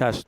Test.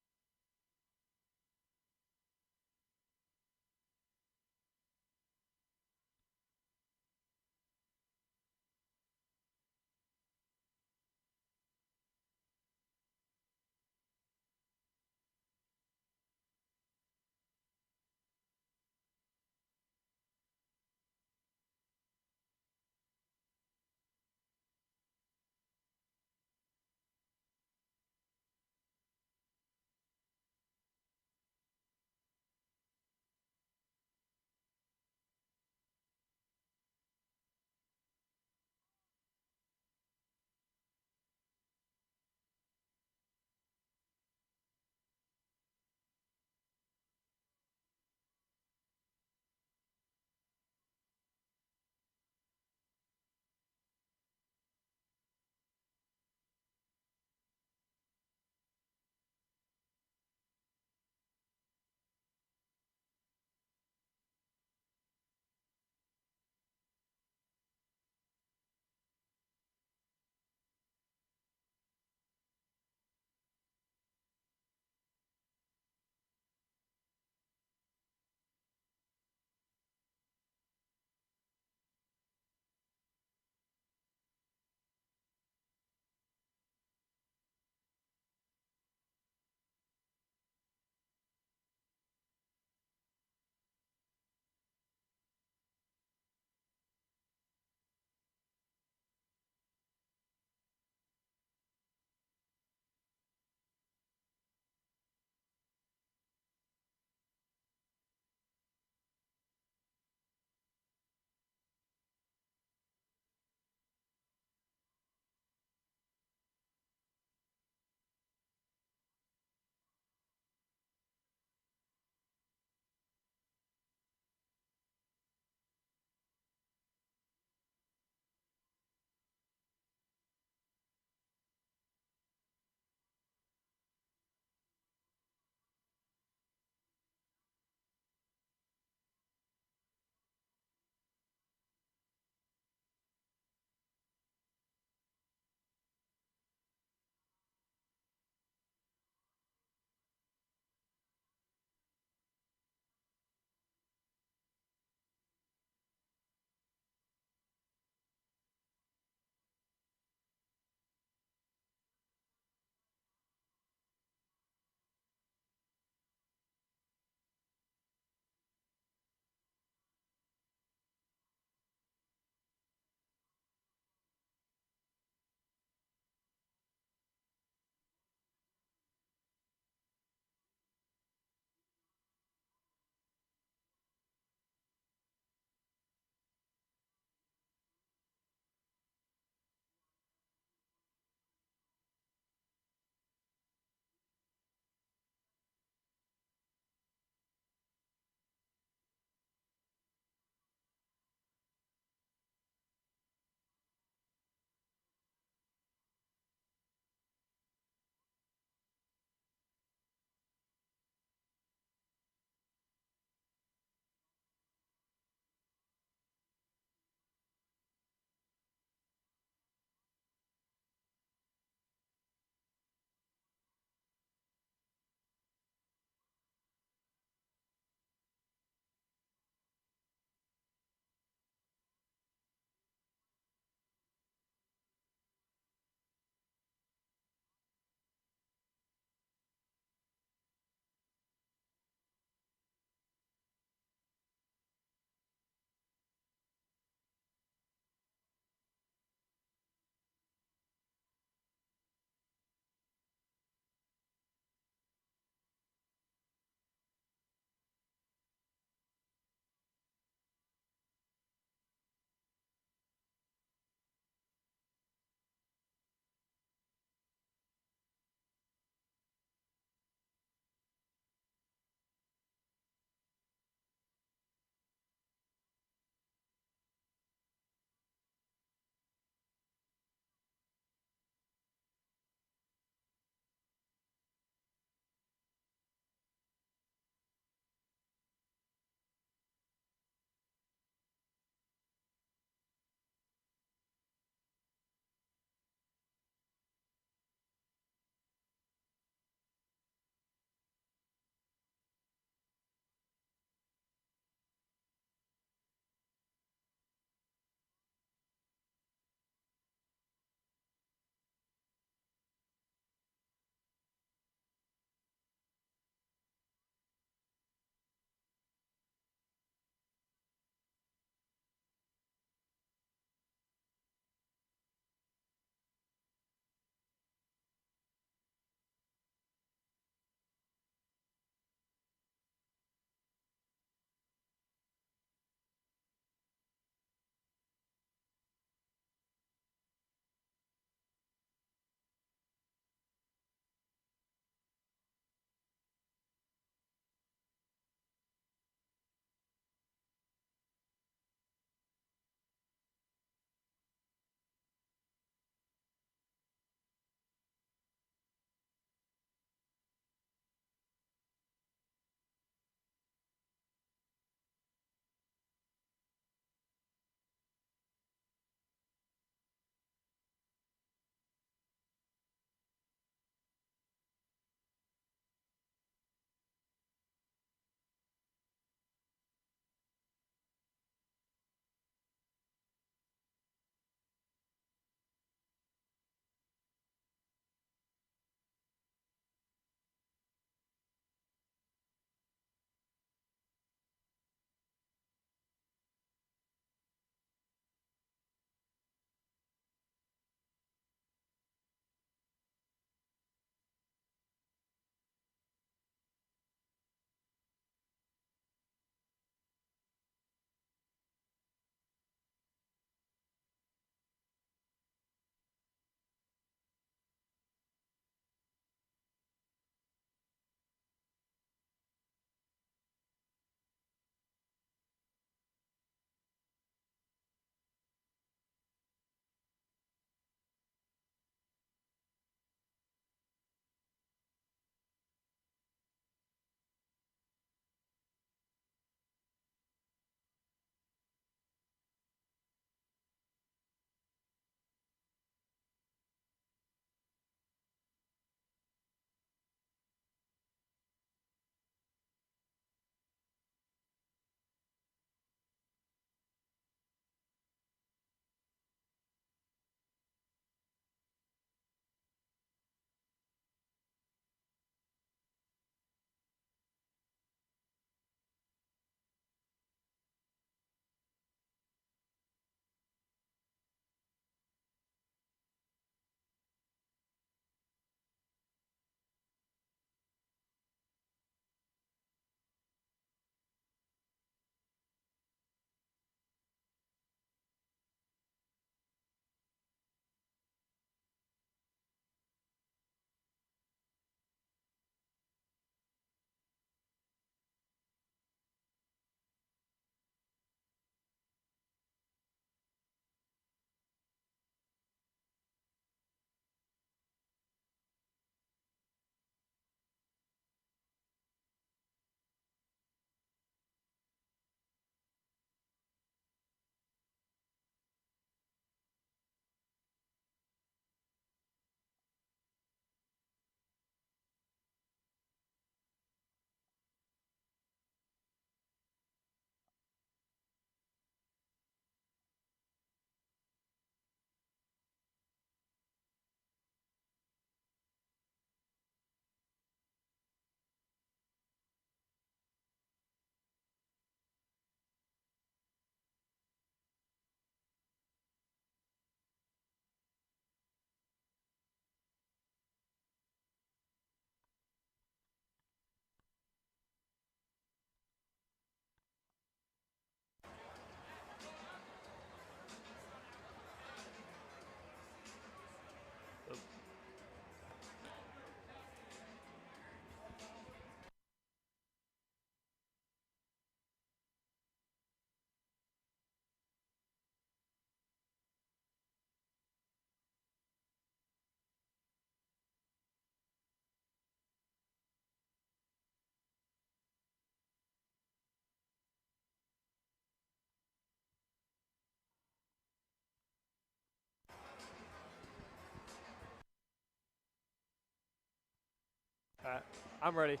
Uh, I'm ready. All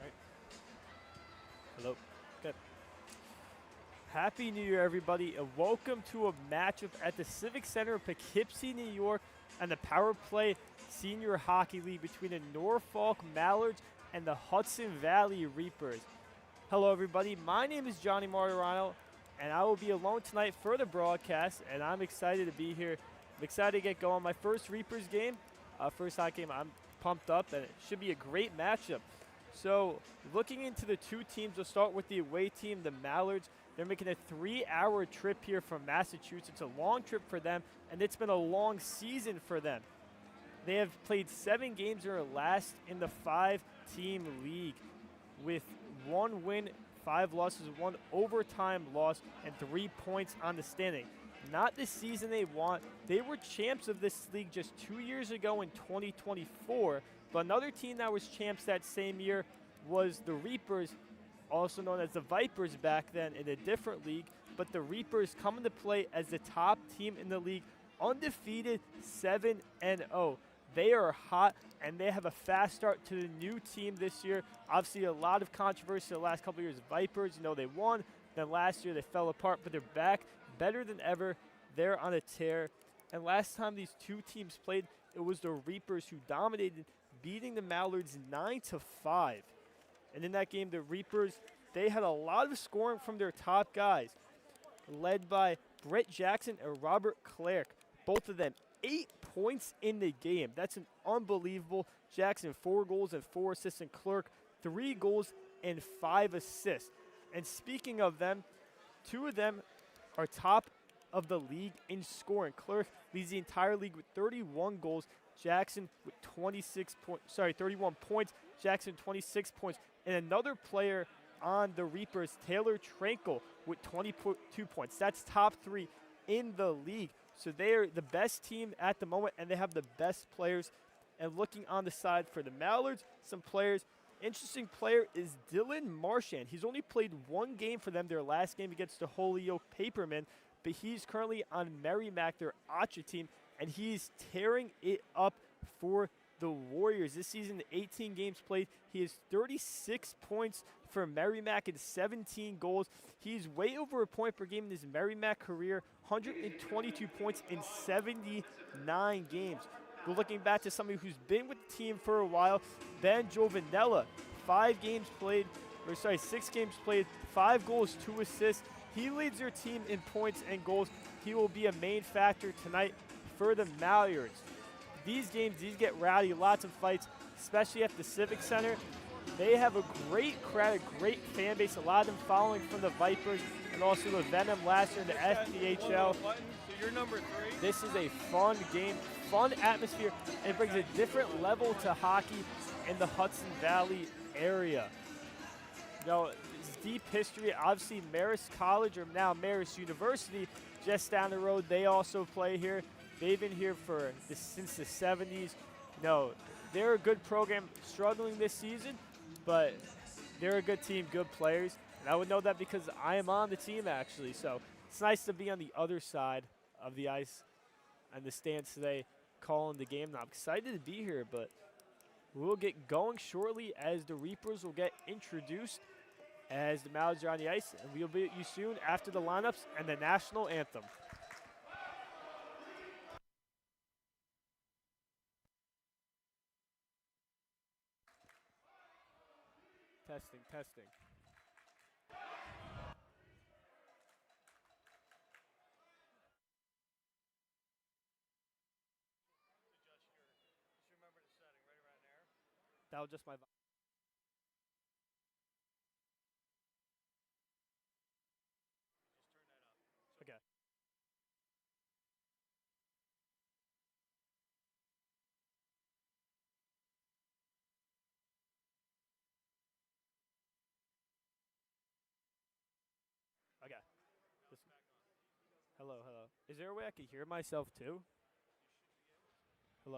right. Hello. Good. Happy New Year, everybody, and welcome to a matchup at the Civic Center in Poughkeepsie, New York, and the Power Play Senior Hockey League between the Norfolk Mallards and the Hudson Valley Reapers. Hello, everybody. My name is Johnny Martirano, and I will be alone tonight for the broadcast, and I'm excited to be here. I'm excited to get going. My first Reapers game, first hockey game. I'm pumped up, and it should be a great matchup. So, looking into the two teams, we'll start with the away team, the Mallards. They're making a 3-hour trip here from Massachusetts. A long trip for them, and it's been a long season for them. They have played 7 games or last in the 5-team league with 1 win, 5 losses, 1 overtime loss, and 3 points on the standing. Not the season they want. They were champs of this league just 2 years ago in 2024. But another team that was champs that same year was the Reapers, also known as the Vipers back then in a different league. But the Reapers come into play as the top team in the league, undefeated 7-0. They are hot, and they have a fast start to the new team this year. Obviously, a lot of controversy the last couple of years. Vipers, they won. Then last year they fell apart, but they're back better than ever. They're on a tear. And last time these two teams played, it was the Reapers who dominated, beating the Mallards 9-5. And in that game, the Reapers, they had a lot of scoring from their top guys, led by Brett Jackson and Robert Clark. Both of them 8 points in the game. That's an unbelievable. Jackson 4 goals and 4 assists, and Clark 3 goals and 5 assists. And speaking of them, 2 of them are top of the league in scoring. Clark leads the entire league with 31 goals. Jackson with 31 points. Jackson 26 points. And another player on the Reapers, Taylor Tranquil, with 22 points. That's top 3 in the league. So they are the best team at the moment, and they have the best players. And looking on the side for the Mallards, some players. Interesting player is Dylan Marchand. He's only played 1 game for them, their last game against the Holyoke Papermen, but he's currently on Merrimack, their Acha team, and he's tearing it up for the Warriors. This season, 18 games played. He has 36 points for Merrimack and 17 goals. He's way over a point per game in his Merrimack career, 122 points in 79 games. We're looking back to somebody who's been with the team for a while, Ben Giovanella. 6 games played, 5 goals, 2 assists. He leads their team in points and goals. He will be a main factor tonight for the Mallards. These games, these get rowdy, lots of fights, especially at the Civic Center. They have a great crowd, a great fan base, a lot of them following from the Vipers and also the Venom last year in the FPHL. So you're number 3? This is a fun game, fun atmosphere, and it brings a different level to hockey in the Hudson Valley area. It's deep history. Obviously, Marist College, or now Marist University, just down the road, they also play here. They've been here since the 70s. They're a good program, struggling this season, but they're a good team, good players. And I would know that because I am on the team, actually. So it's nice to be on the other side of the ice and the stands today, calling the game. And I'm excited to be here, but we'll get going shortly as the Reapers will get introduced as the Mallards are on the ice. And we'll be with you soon after the lineups and the national anthem. Testing. That was just my. Okay. Okay. Hello. Is there a way I could hear myself too? Hello.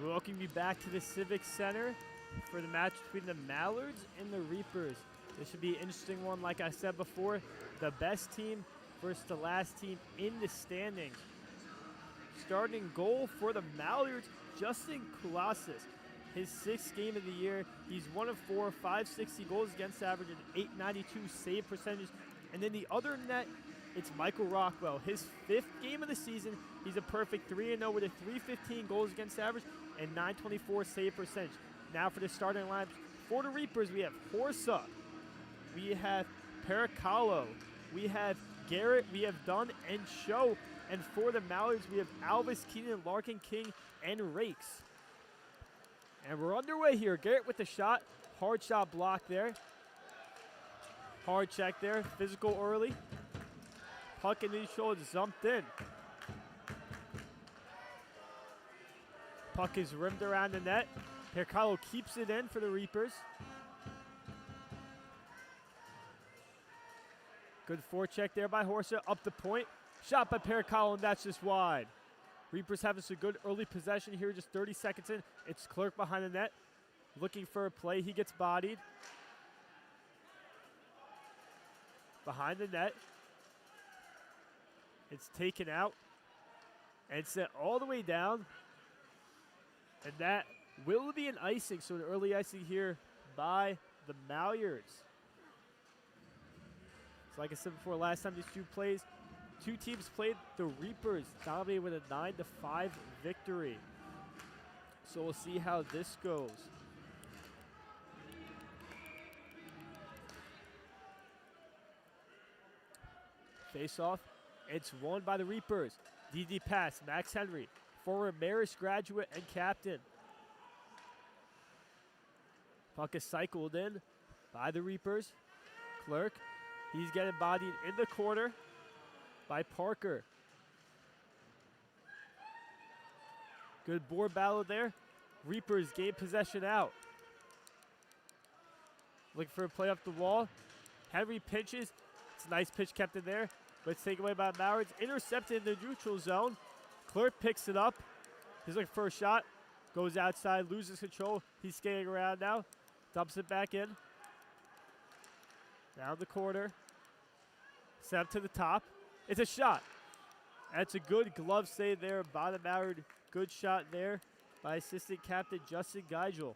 Welcome you back to the Civic Center for the match between the Mallards and the Reapers. This should be an interesting one, like I said before. The best team versus the last team in the standings. Starting goal for the Mallards, Justin Koulassis. His 6th game of the year. He's 1 of 4, 560 goals against average, and 892 save percentage. And then the other net, it's Michael Rockwell. His 5th game of the season. He's a perfect 3-0 with a 315 goals against average and 924 save percentage. Now for the starting lineup. For the Reapers, we have Horsa, we have Pericalo, we have Garrett, we have Dunn and Show. And for the Mallards, we have Alvis, Keenan, Larkin, King, and Rakes. And we're underway here. Garrett with the shot. Hard shot block there. Hard check there. Physical early. Puck in his shoulder, zumped in. Puck is rimmed around the net. Pericalo keeps it in for the Reapers. Good forecheck there by Horsa. Up the point. Shot by Pericalo, and that's just wide. Reapers having some good early possession here, just 30 seconds in. It's Clerk behind the net, looking for a play. He gets bodied. Behind the net. It's taken out. And sent all the way down. And that will be an icing, so an early icing here by the Mallards. So like I said before, last time these two teams played, the Reapers dominated with a 9-5 victory. So we'll see how this goes. Face off. It's won by the Reapers. DD pass, Max Henry, former Marist graduate and captain. Puck is cycled in by the Reapers. Clerk, he's getting bodied in the corner by Parker. Good board battle there. Reapers gain possession out. Looking for a play off the wall. Henry pinches. It's a nice pitch kept in there, but it's taken away by Mallards. Intercepted in the neutral zone. Clerk picks it up. He's looking for a shot. Goes outside, loses control. He's skating around now. Dumps it back in. Down the corner. Set up to the top. It's a shot. That's a good glove save there by the Mallard. Good shot there by assistant captain Justin Geigel.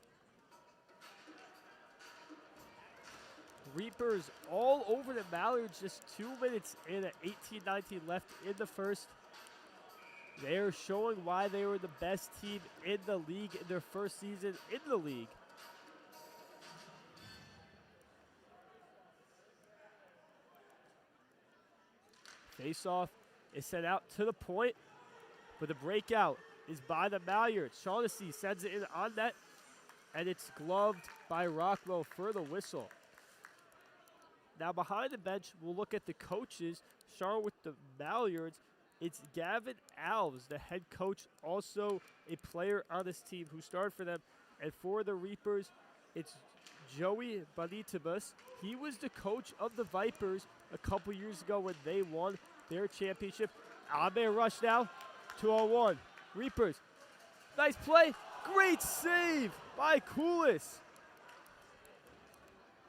Reapers all over the Mallards, just 2 minutes in at 18-19 left in the first. They are showing why they were the best team in the league in their first season in the league. Face-off is sent out to the point, but the breakout is by the Mallards. Shaughnessy sends it in on net, and it's gloved by Rockwell for the whistle. Now behind the bench, we'll look at the coaches. Starting with the Mallards, it's Gavin Alves, the head coach, also a player on this team who started for them. And for the Reapers, it's Joey Bonitabus. He was the coach of the Vipers a couple years ago when they won their championship. Abe rush now, 2-on-1. Reapers, nice play, great save by Koulis.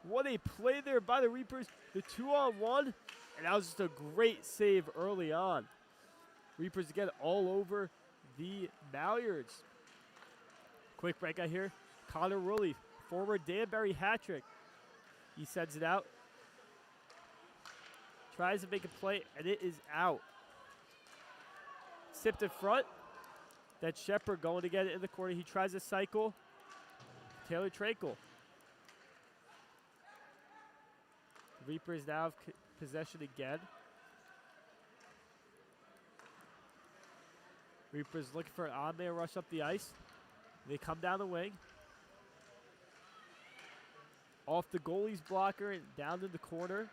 What a play there by the Reapers, the 2-on-1, and that was just a great save early on. Reapers again all over the Mallards. Quick break out here. Connor Rulli, former Danbury hat trick. He sends it out. Tries to make a play, and it is out. Sipped in front. That's Shepard going to get it in the corner. He tries to cycle. Taylor Tranquil. Reapers now have possession again. Reapers looking for an on-man rush up the ice. They come down the wing. Off the goalie's blocker and down in the corner.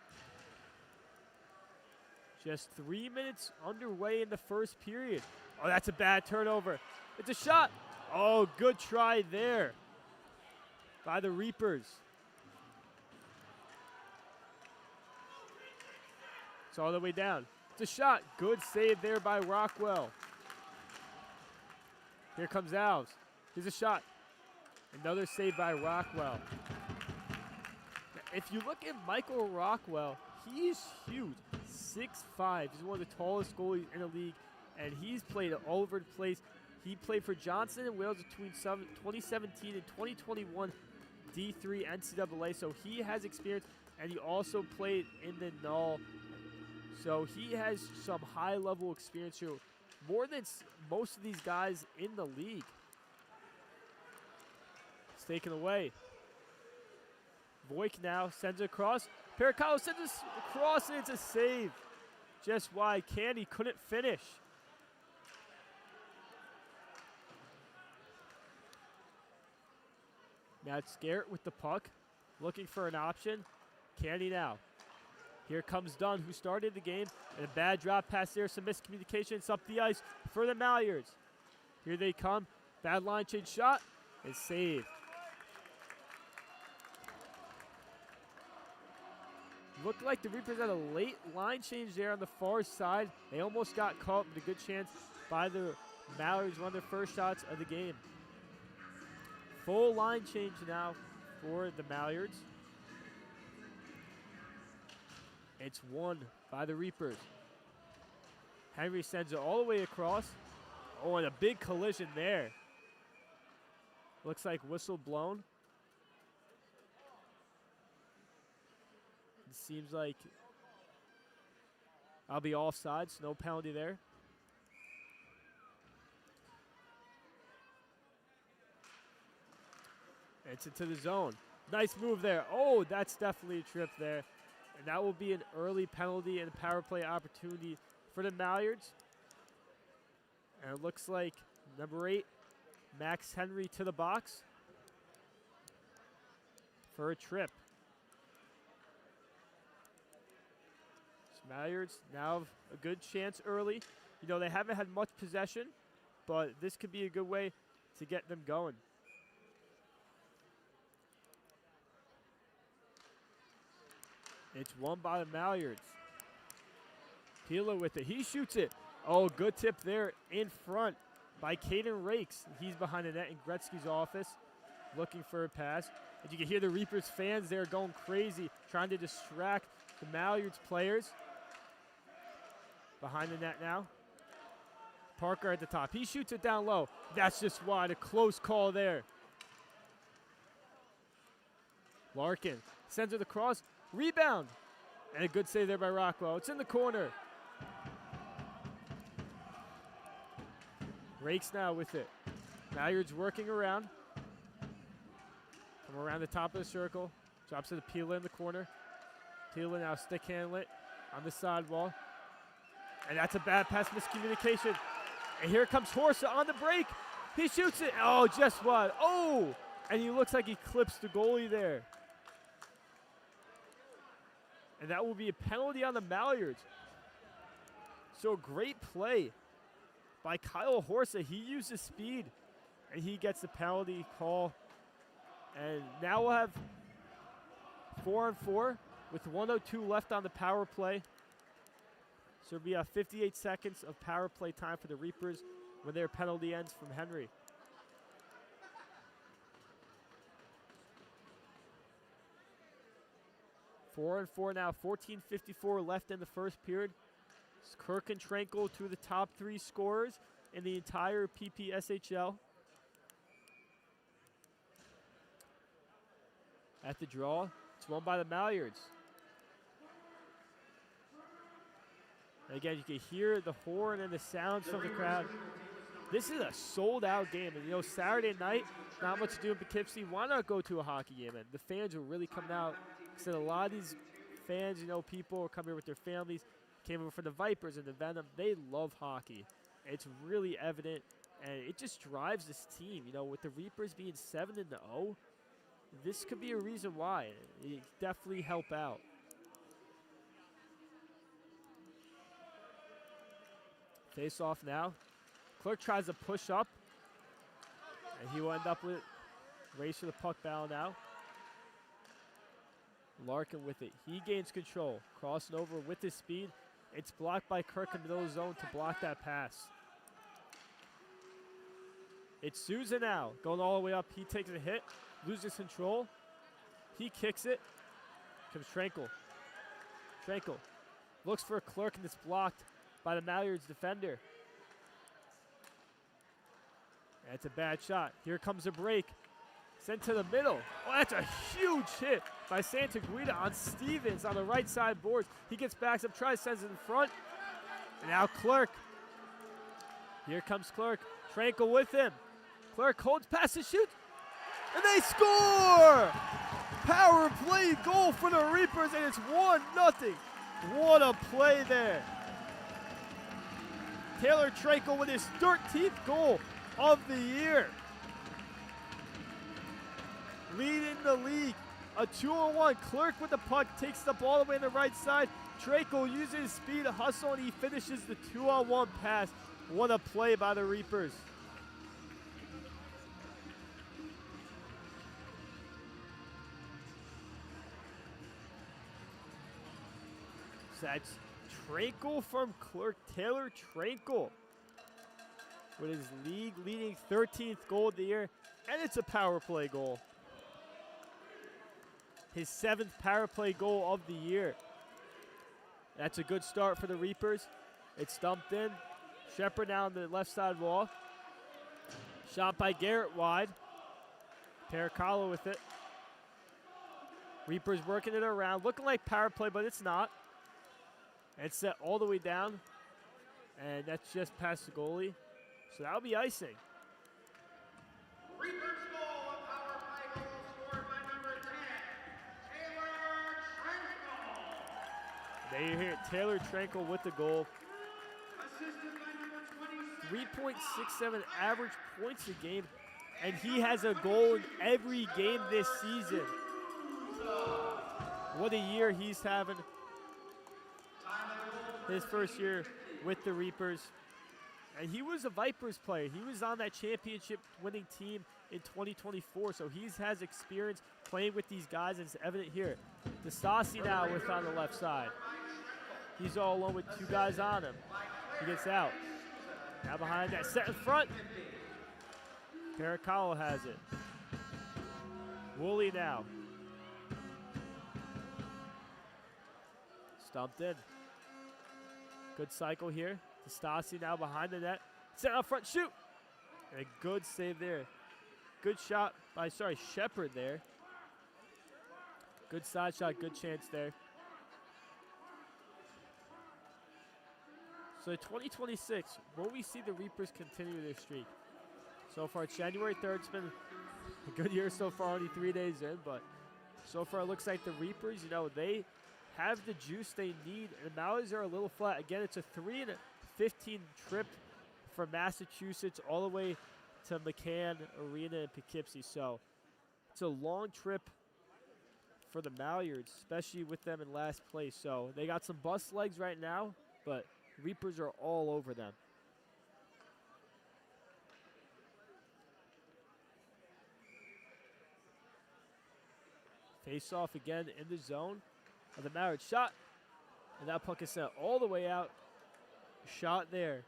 Just 3 minutes underway in the first period. Oh, that's a bad turnover. It's a shot. Oh, good try there by the Reapers. It's all the way down. It's a shot. Good save there by Rockwell. Here comes Alves. Here's a shot. Another save by Rockwell. If you look at Michael Rockwell, he's huge. 6'5". He's one of the tallest goalies in the league, and he's played all over the place. He played for Johnson and Wales between 2017 and 2021 D3 NCAA, so he has experience, and he also played in the Null. So he has some high-level experience here, more than most of these guys in the league. It's taken away. Voigt now sends it across. Pericalo sends it across, and it's a save. Just wide. Candy couldn't finish. Now it's Garrett with the puck, looking for an option. Candy now. Here comes Dunn, who started the game, and a bad drop pass there, some miscommunication. It's up the ice for the Mallards. Here they come. Bad line change shot and save. Looked like the Reapers had a late line change there on the far side. They almost got caught, but a good chance by the Mallards run their first shots of the game. Full line change now for the Mallards. It's won by the Reapers. Henry sends it all the way across. Oh, and a big collision there. Looks like whistle blown. It seems like I'll be offsides. No penalty there. It's into the zone. Nice move there. Oh, that's definitely a trip there. And that will be an early penalty and a power play opportunity for the Mallards. And it looks like number 8, Max Henry to the box for a trip. So Mallards now have a good chance early. You know, they haven't had much possession, but this could be a good way to get them going. It's won by the Mallards. Pila with it. He shoots it. Oh, good tip there in front by Caden Rakes. He's behind the net in Gretzky's office looking for a pass. And you can hear the Reapers fans there going crazy, trying to distract the Mallards players. Behind the net now. Parker at the top. He shoots it down low. That's just wide. A close call there. Larkin sends it across. Rebound. And a good save there by Rockwell. It's in the corner. Rakes now with it. Mallards working around. From around the top of the circle. Drops it to Pila in the corner. Pila now stick handle it on the sidewall. And that's a bad pass miscommunication. And here comes Horsa on the break. He shoots it. Oh, just what? Oh! And he looks like he clips the goalie there. And that will be a penalty on the Mallards. So great play by Kyle Horsa. He used his speed, and he gets the penalty call. And now we'll have 4-on-4 with 1:02 left on the power play. So it'll be 58 seconds of power play time for the Reapers when their penalty ends from Henry. Four and four now, 14:54 left in the first period. It's Kirk and Tranquil, two of the top 3 scorers in the entire PPSHL. At the draw, it's won by the Mallards. And again, you can hear the horn and the sounds from the crowd. This is a sold-out game, and you know, Saturday night, not much to do in Poughkeepsie. Why not go to a hockey game? And the fans are really coming out. Said a lot of these fans, you know, people are coming here with their families, came over for the Vipers and the Venom. They love hockey. It's really evident, and it just drives this team. You know, with the Reapers being 7-0, this could be a reason why. It definitely help out. Face off now. Clark tries to push up, and he will end up with race for the puck battle now. Larkin with it. He gains control. Crossing over with his speed. It's blocked by Kirk in the middle of the zone to block that pass. It's Souza now, going all the way up. He takes a hit, loses control. He kicks it. Comes Tranquil. Tranquil looks for a Clerk, and it's blocked by the Mallards defender. That's a bad shot. Here comes a break. Sent to the middle. Oh, that's a huge hit by Santa Guida on Stevens on the right side boards. He gets back up, tries, sends it in front. And now Clerk. Here comes Clerk. Tranquil with him. Clerk holds past and shoots. And they score! Power play goal for the Reapers, and it's 1-0. What a play there. Taylor Tranquil with his 13th goal of the year. Leading the league. A 2-on-1. Clerk with the puck, takes it up all the way on the right side. Tranquil uses his speed to hustle, and he finishes the 2-on-1 pass. What a play by the Reapers. So that's Tranquil from Clerk. Taylor Tranquil with his league-leading 13th goal of the year, and it's a power play goal. His 7th power play goal of the year. That's a good start for the Reapers. It's dumped in. Shepard now on the left side wall. Shot by Garrett wide. Paracalo with it. Reapers working it around. Looking like power play, but it's not. And it's set all the way down. And that's just past the goalie. So that'll be icing. Reapers goal, a power play goal scored by number 10, Taylor Tranquil. There you hear it. Taylor Tranquil with the goal. Assisted by number 26. 3.67 average points a game. And he has a goal in every game this season. What a year he's having. His first year with the Reapers. And he was a Vipers player. He was on that championship winning team in 2024. So he has experience playing with these guys, and it's evident here. DeStassi now with on the left side. He's all alone with 2 guys on him. He gets out. Now behind that, set in front. Paracalo has it. Woolley now. Stumped in. Good cycle here. DeStassi now behind the net. Set out front, shoot! And a good save there. Good shot by, Shepard there. Good side shot, good chance there. So 2026, will we see the Reapers continue their streak? So far, it's January 3rd. It's been a good year so far, only 3 days in, but so far it looks like the Reapers, they have the juice they need, and the Mallards are a little flat. Again, it's a 3-15 trip from Massachusetts all the way to McCann Arena in Poughkeepsie. So it's a long trip for the Mallards, especially with them in last place. So they got some bus legs right now, but Reapers are all over them. Face off again in the zone of the Mallards. Shot, and that puck is sent all the way out. Shot there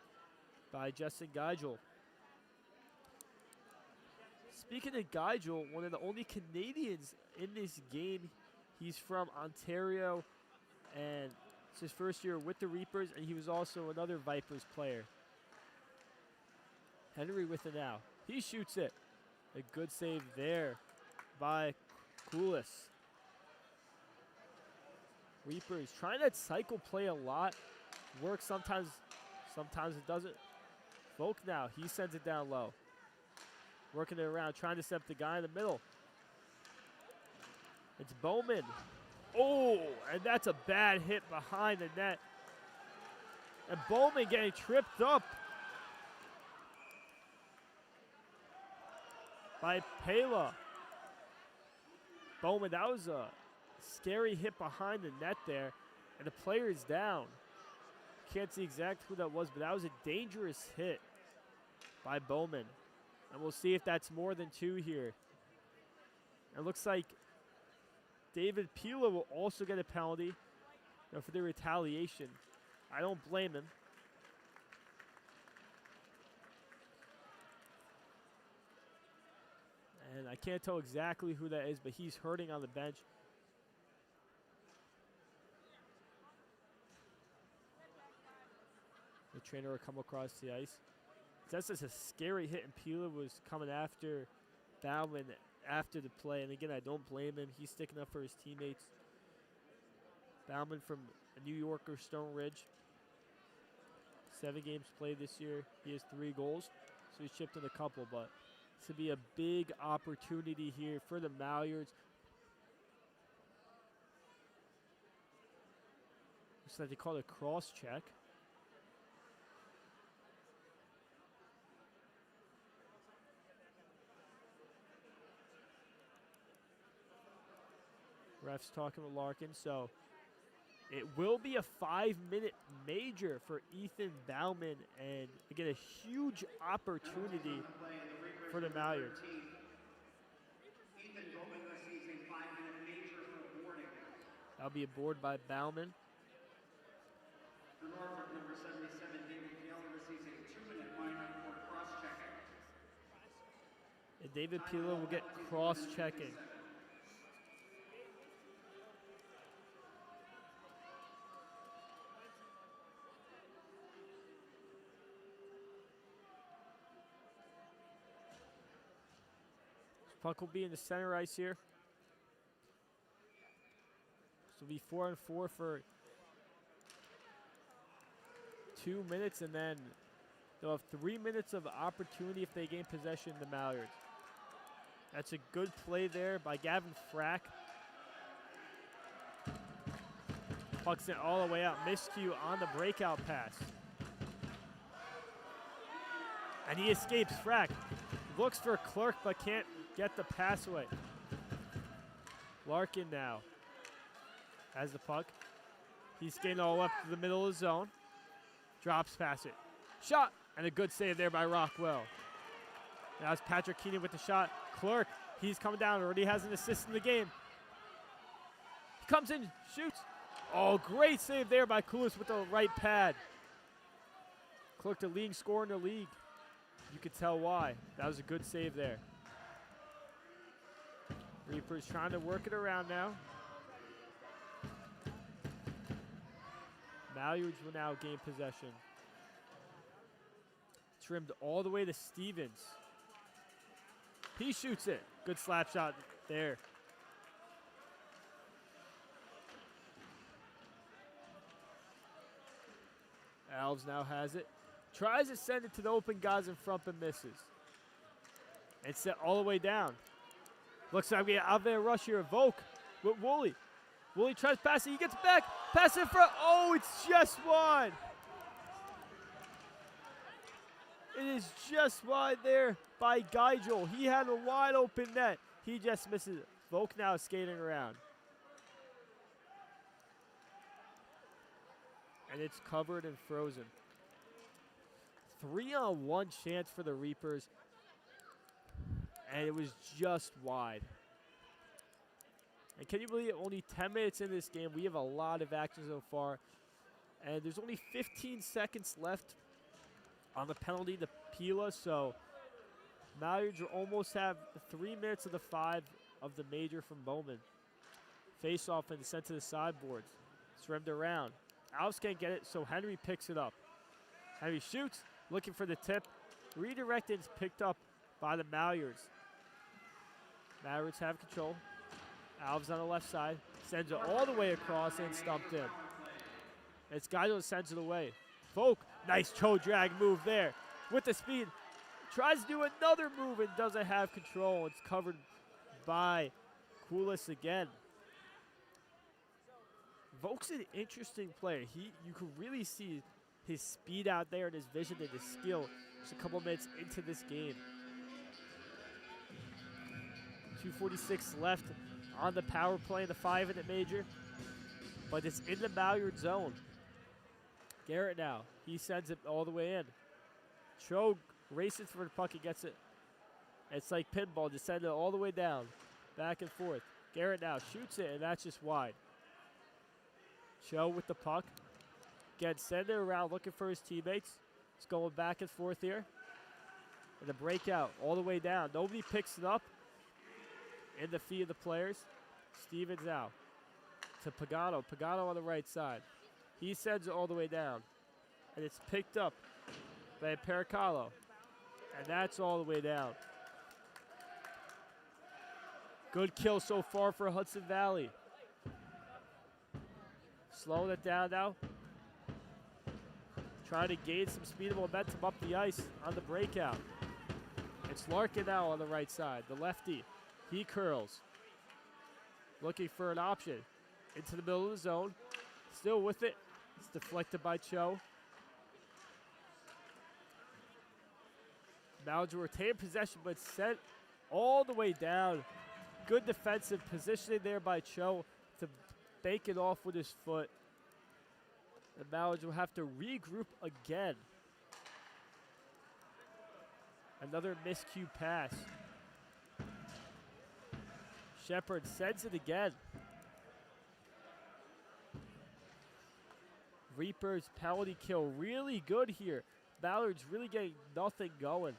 by Justin Geigel. Speaking of Geigel, one of the only Canadians in this game. He's from Ontario, and it's his first year with the Reapers, and he was also another Vipers player. Henry with it now. He shoots it. A good save there by Koulis. Reapers trying that cycle play a lot. Works sometimes it doesn't. Volk now, he sends it down low. Working it around, trying to step the guy in the middle. It's Bowman. Oh, and that's a bad hit behind the net. And Bowman getting tripped up by Pela. Bowman, that was a scary hit behind the net there. And the player is down. Can't see exactly who that was, but that was a dangerous hit by Bowman. And we'll see if that's more than 2 here. It looks like David Pila will also get a penalty for the retaliation. I don't blame him. And I can't tell exactly who that is, but he's hurting on the bench. The trainer will come across the ice. That's just a scary hit, and Pila was coming after Bauman after the play. And again, I don't blame him. He's sticking up for his teammates. Bauman from New Yorker, Stone Ridge. 7 games played this year. He has 3 goals, so he's chipped in a couple, but this would be a big opportunity here for the Mallards. Looks like they call it a cross check. Ref's talking with Larkin, so it will be a 5-minute major for Ethan Bauman, and again, a huge opportunity for the Mallards. Ethan Bowman receives a 5-minute major for boarding. That'll be a board by Bauman. For Norfolk, number 77, David Pila receives a 2-minute minor for cross-checking. And David Pila will get cross-checking. Puck will be in the center ice here. This will be 4-on-4 for 2 minutes, and then they'll have 3 minutes of opportunity if they gain possession, the Mallards. That's a good play there by Gavin Frack. Puck's it all the way out. Miscue on the breakout pass. And he escapes. Frack looks for Clerk but can't get the pass away. Larkin now has the puck. He's skating all up to the middle of the zone. Drops past it. Shot! And a good save there by Rockwell. Now it's Patrick Keenan with the shot. Clerk, he's coming down. Already has an assist in the game. He comes in, shoots. Oh, great save there by Kulis with the right pad. Clerk, the leading scorer in the league. You could tell why. That was a good save there. Reapers trying to work it around now. Mallards will now gain possession. Trimmed all the way to Stevens. He shoots it. Good slap shot there. Alves now has it. Tries to send it to the open guys in front but misses. And set all the way down. Looks like we get out there rush here. Volk with Woolley. Woolley tries to pass it. He gets back. Pass in front. Oh, it's just wide. It is just wide there by Geigel. He had a wide open net. He just misses it. Volk now skating around. And it's covered and frozen. 3-on-1 chance for the Reapers. And it was just wide. And can you believe it? Only 10 minutes in this game. We have a lot of action so far. And there's only 15 seconds left on the penalty to Pila. So Mallards will almost have 3 minutes of the 5 of the major from Bowman. Face off and sent to the sideboards. Srimmed around. Alves can't get it, so Henry picks it up. Henry shoots, looking for the tip. Redirected, picked up by the Mallards. Mallards have control. Alves on the left side. Sends it all the way across and stumped in. It's Geigel that sends it away. Volk, nice toe drag move there. With the speed. Tries to do another move and doesn't have control. It's covered by Kulis again. Volk's an interesting player. You can really see his speed out there and his vision and his skill just a couple minutes into this game. 2:46 left on the power play in the 5-minute major, but it's in the Mallard zone. Garrett now, he sends it all the way in. Cho races for the puck and gets it. It's like pinball, just send it all the way down, back and forth. Garrett now shoots it, and that's just wide. Cho with the puck. Again, send it around looking for his teammates. It's going back and forth here. And the breakout all the way down. Nobody picks it up. in the feet of the players. Stevens out to Pagano. Pagano on the right side. He sends it all the way down. And it's picked up by Pericalo. And that's all the way down. Good kill so far for Hudson Valley. Slowing it down now. Trying to gain some speed and momentum up the ice on the breakout. It's Larkin now on the right side, the lefty. He curls. Looking for an option. Into the middle of the zone. Still with it. It's deflected by Cho. Mallards will retain possession, but sent all the way down. Good defensive positioning there by Cho to bank it off with his foot. And Mallards will have to regroup again. Another miscue pass. Shepard sends it again. Reaper's penalty kill really good here. Mallards really getting nothing going.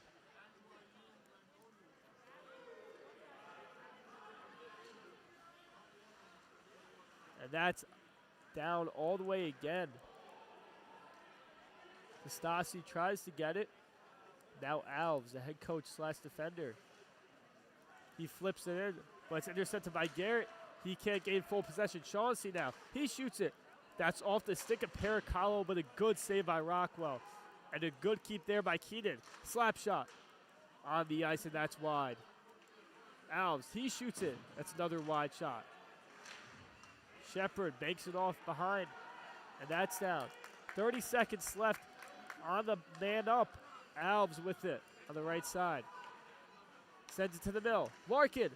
And that's down all the way again. Nastasi tries to get it. Now Alves, the head coach / defender. He flips it in, but it's intercepted by Garrett. He can't gain full possession. Chauncey now. He shoots it. That's off the stick of Pericalo, but a good save by Rockwell. And a good keep there by Keenan. Slap shot on the ice, and that's wide. Alves, he shoots it. That's another wide shot. Shepard banks it off behind, and that's down. 30 seconds left on the man up. Alves with it on the right side. Sends it to the mill. Larkin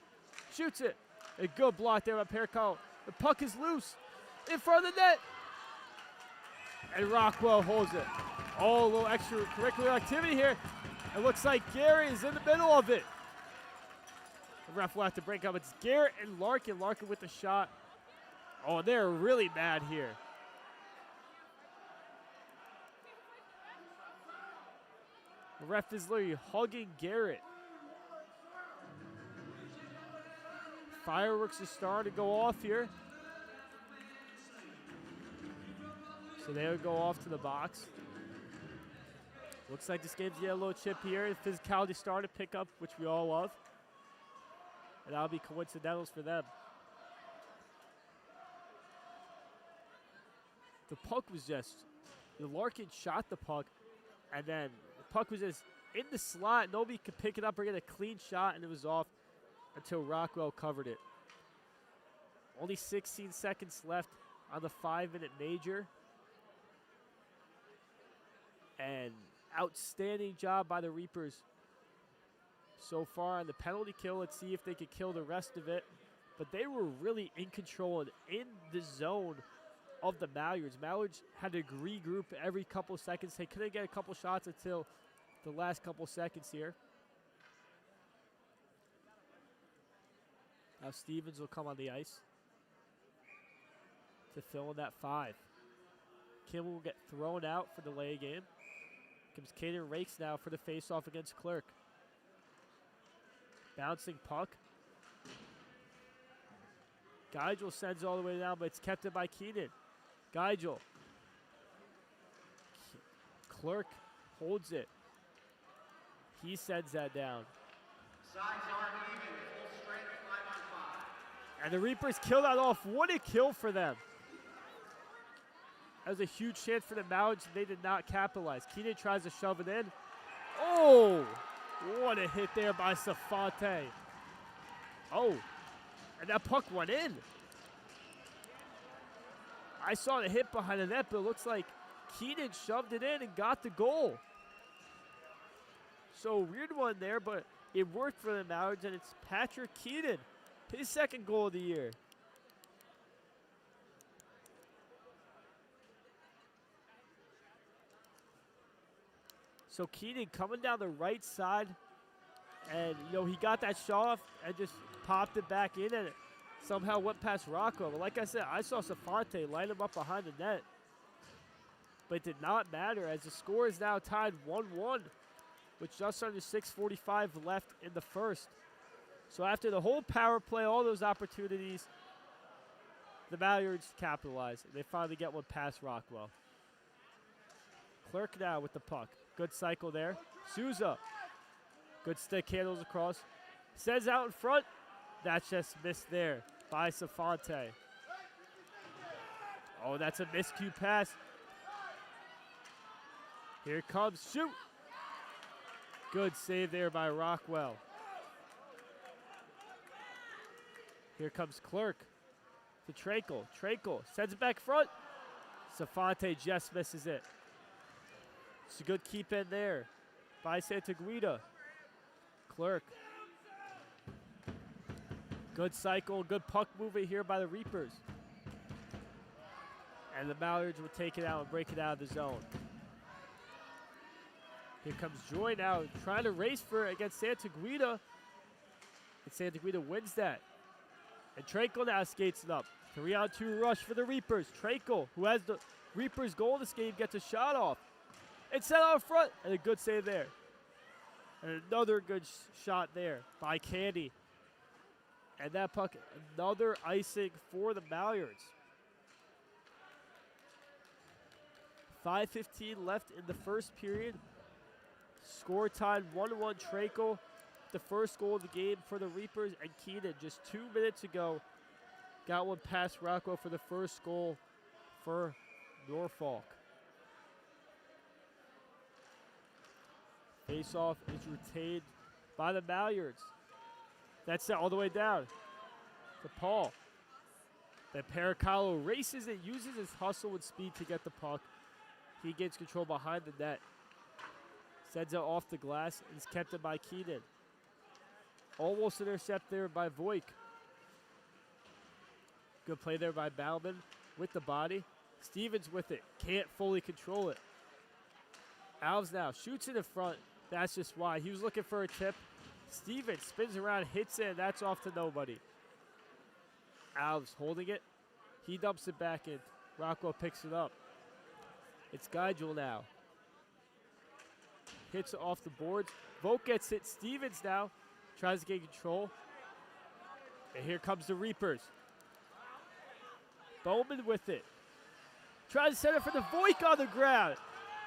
shoots it. A good block there by Pericalo. The puck is loose in front of the net. And Rockwell holds it. Oh, a little extracurricular activity here. It looks like Gary is in the middle of it. The ref will have to break up. It's Garrett and Larkin. Larkin with the shot. Oh, they're really mad here. The ref is literally hugging Garrett. Fireworks are starting to go off here. So they would go off to the box. Looks like this game's getting a little chip here. Physicality starting to pick up, which we all love. And that'll be coincidentals for them. The puck was just, Larkin shot the puck, and then the puck was just in the slot. Nobody could pick it up or get a clean shot, and it was off until Rockwell covered it. Only 16 seconds left on the 5-minute major. And outstanding job by the Reapers so far on the penalty kill. Let's see if they could kill the rest of it. But they were really in control and in the zone of the Mallards. Mallards had to regroup every couple seconds. They couldn't get a couple shots until the last couple seconds here. Now Stevens will come on the ice to fill in that 5. Kimball will get thrown out for the delay game. Comes Caden Rakes now for the face-off against Clerk. Bouncing puck. Geigel sends all the way down, but it's kept it by Keenan. Geigel. Clerk holds it. He sends that down. Sides are even, full strength, 5-on-5. And the Reapers kill that off. What a kill for them. That was a huge chance for the Mallards. They did not capitalize. Keenan tries to shove it in. Oh, what a hit there by Safante. Oh, and that puck went in. I saw the hit behind the net, but it looks like Keenan shoved it in and got the goal. So weird one there, but it worked for the Mallards, and it's Patrick Keenan, his second goal of the year. So Keenan coming down the right side, and he got that shot off and just popped it back in, and it somehow went past Rockwell. But like I said, I saw Safante light him up behind the net, but it did not matter as the score is now tied 1-1 with just under 6:45 left in the first. So after the whole power play, all those opportunities, the Mallards capitalize. They finally get one past Rockwell. Clerk now with the puck. Good cycle there. Souza. Good stick handles across. Says out in front. That's just missed there by Safante. Oh, that's a miscue pass. Here comes shoot. Good save there by Rockwell. Here comes Clerk to Trankel. Trankel sends it back front. Safante just misses it. It's a good keep in there by Santaguida. Clerk. Good cycle, good puck movement here by the Reapers. And the Mallards will take it out and break it out of the zone. Here comes Joy now, trying to race for it against Santaguida. And Santaguida wins that. And Trankel now skates it up. 3-on-2 rush for the Reapers. Trankel, who has the Reapers goal this game, gets a shot off. It's set out front, and a good save there. And another good shot there by Candy. And that puck, another icing for the Mallards. 5:15 left in the first period. Score time 1-1 Trankel. The first goal of the game for the Reapers, and Keenan just 2 minutes ago got one past Rockwell for the first goal for Norfolk. Face-off is retained by the Mallards. That's it all the way down to Paul. Then Paracalo races it, uses his hustle and speed to get the puck. He gains control behind the net. Sends it off the glass and is kept in by Keenan. Almost intercept there by Voigt. Good play there by Bauman with the body. Stevens with it. Can't fully control it. Alves now shoots it in front. That's just why. He was looking for a tip. Stevens spins around, hits it, and that's off to nobody. Alves holding it. He dumps it back in. Rockwell picks it up. It's Geigel now. Hits it off the boards. Vogt gets it. Stevens now tries to get control. And here comes the Reapers. Bowman with it. Tries to set it for the Voigt on the ground.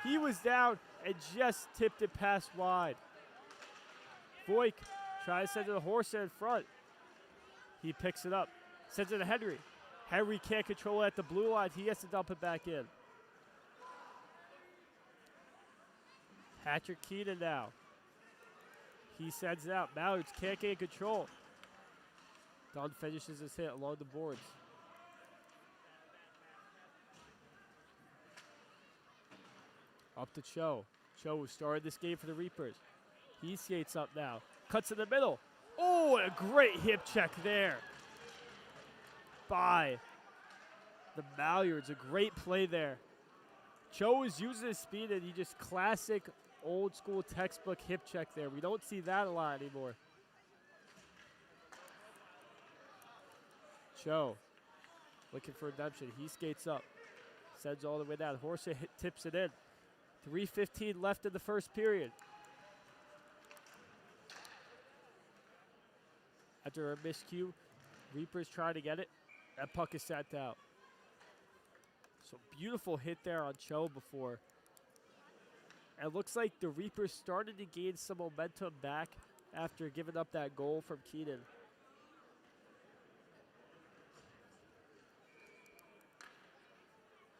He was down and just tipped it past wide. Voigt tries to send it to Horse in front. He picks it up. Sends it to Henry. Henry can't control it at the blue line. He has to dump it back in. Patrick Keenan now. He sends it out. Mallards can't get control. Dunn finishes his hit along the boards. Up to Cho. Cho, who started this game for the Reapers. He skates up now. Cuts in the middle. Oh, a great hip check there by the Mallards. A great play there. Cho is using his speed, and he just classic old school textbook hip check there. We don't see that a lot anymore. Cho looking for redemption. He skates up. Sends all the way down. Horsa tips it in. 3:15 left in the first period. After a miscue, Reapers trying to get it. That puck is sent out. So beautiful hit there on Cho before. And it looks like the Reapers started to gain some momentum back after giving up that goal from Keenan.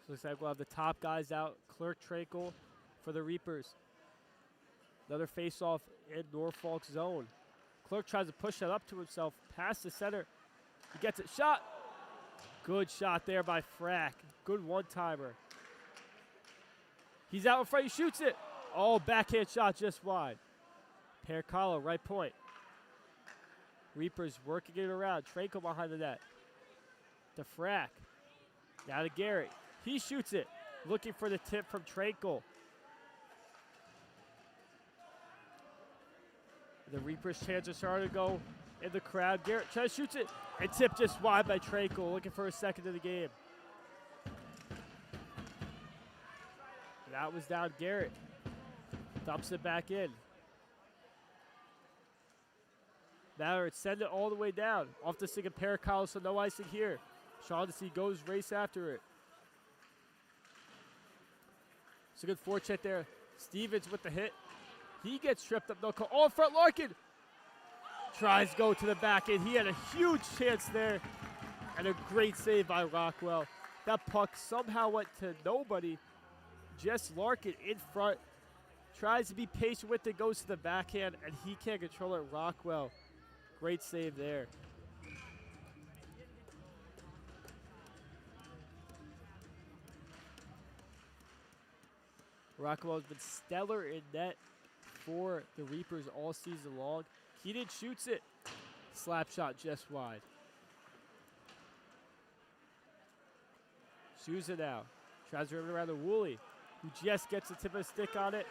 So looks like we'll have the top guys out. Clerk, Trankel for the Reapers. Another face-off in Norfolk's zone. Clerk tries to push that up to himself, past the center. He gets it, shot. Good shot there by Frack. Good one-timer. He's out in front, he shoots it. Oh, backhand shot just wide. Percalo, right point. Reapers working it around. Trankel behind the net. To Frack. Now to Garrett. He shoots it. Looking for the tip from Trankel. The Reapers' chances are to go in the crowd. Garrett tries to shoot it. And tip just wide by Trankel. Looking for a second of the game. That was down Garrett. Dumps it back in. Mallards send it all the way down. Off the stick of Paracalo, so no icing here. Shaughnessy goes race after it. It's a good forecheck there. Stevens with the hit. He gets tripped up. No call. Oh, in front, Larkin tries to go to the back end. He had a huge chance there. And a great save by Rockwell. That puck somehow went to nobody. Just Larkin in front. Tries to be patient with it, goes to the backhand, and he can't control it. Rockwell, great save there. Rockwell has been stellar in net for the Reapers all season long. Keenan shoots it. Slap shot just wide. Souza now. Tries to run around the Woolley, who just gets the tip of the stick on it.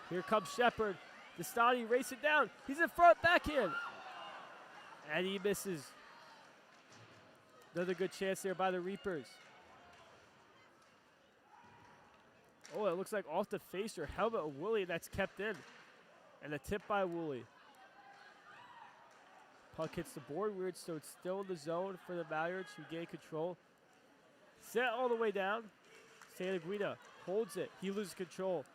Here comes Shepard. Destani racing down. He's in front, backhand. And he misses. Another good chance there by the Reapers. Oh, it looks like off the face or helmet of Woolley, that's kept in. And a tip by Woolley. Puck hits the board weird, so it's still in the zone for the Mallards, who gain control. Set all the way down. Santaguida holds it. He loses control.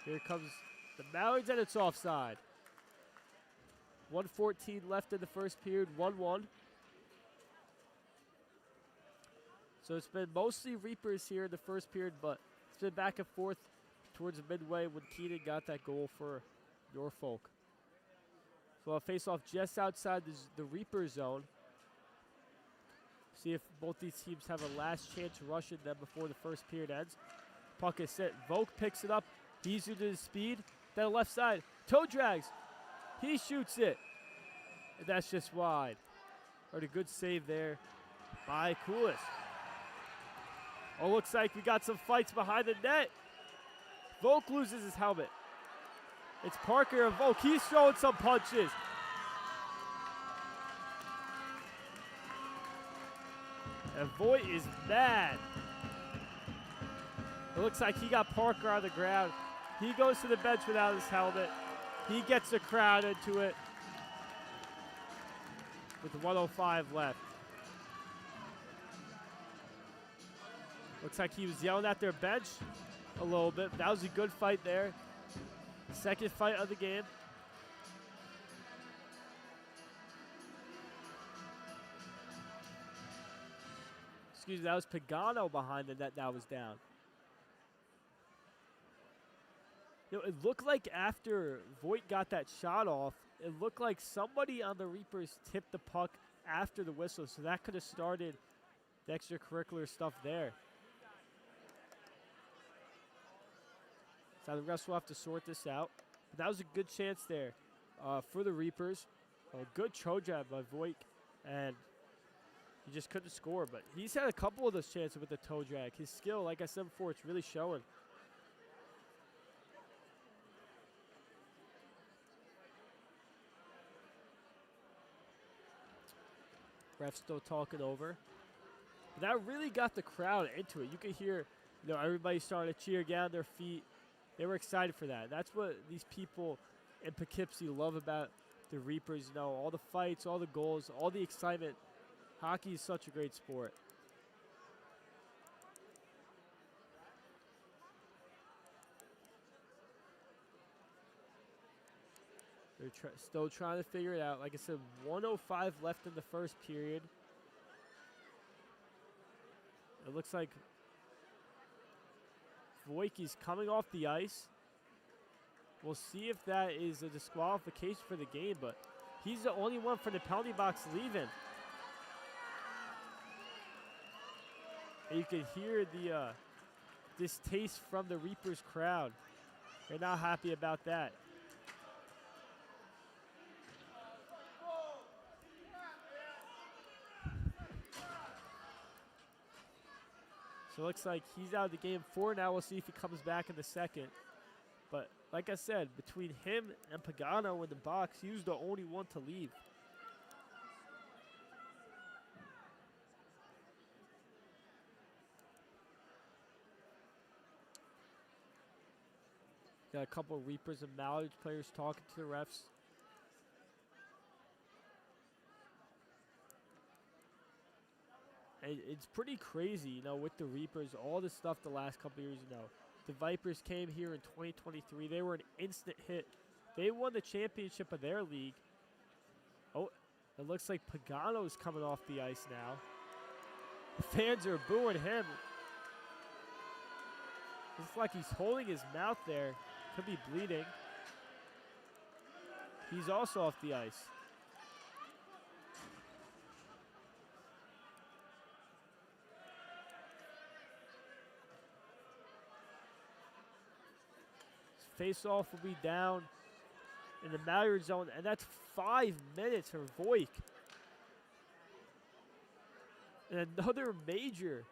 Here comes the Mallards, and it's offside. 1:14 left in the first period, 1-1. So it's been mostly Reapers here in the first period, but it's been back and forth towards midway when Keenan got that goal for Norfolk. So I'll face off just outside the Reaper zone. See if both these teams have a last chance rushing them before the first period ends. Puck is set. Volk picks it up. He's due to the speed. Then left side. Toe drags. He shoots it. And that's just wide. Heard a good save there by Koulis. Oh, looks like we got some fights behind the net. Volk loses his helmet. It's Parker and Volk. He's throwing some punches. And Voigt is mad. It looks like he got Parker on the ground. He goes to the bench without his helmet. He gets the crowd into it with 1:05 left. Looks like he was yelling at their bench a little bit. That was a good fight there. Second fight of the game. Excuse me, that was Pagano behind the net that was down. You know, it looked like after Voigt got that shot off, it looked like somebody on the Reapers tipped the puck after the whistle, so that could have started the extracurricular stuff there. So the refs will have to sort this out. But that was a good chance there for the Reapers. A good toe jab by Voigt, and he just couldn't score. But he's had a couple of those chances with the toe drag. His skill, like I said before, it's really showing. Refs still talking over. But that really got the crowd into it. You could hear, everybody started to cheer down their feet. They were excited for that. That's what these people in Poughkeepsie love about the Reapers. All the fights, all the goals, all the excitement. Hockey is such a great sport. They're still trying to figure it out. Like I said, 1:05 left in the first period. It looks like Voiki's coming off the ice. We'll see if that is a disqualification for the game, but he's the only one from the penalty box leaving. And you can hear the distaste from the Reapers crowd. They're not happy about that. So it looks like he's out of the game for now. We'll see if he comes back in the second. But like I said, between him and Pagano in the box, he was the only one to leave. Got a couple of Reapers and Mallards players talking to the refs. It's pretty crazy, with the Reapers, all the stuff the last couple years, The Vipers came here in 2023. They were an instant hit. They won the championship of their league. Oh, it looks like Pagano's coming off the ice now. The fans are booing him. Looks like he's holding his mouth there. Could be bleeding. He's also off the ice. Face-off will be down in the Mallards zone, and that's 5 minutes for Voigt. And another major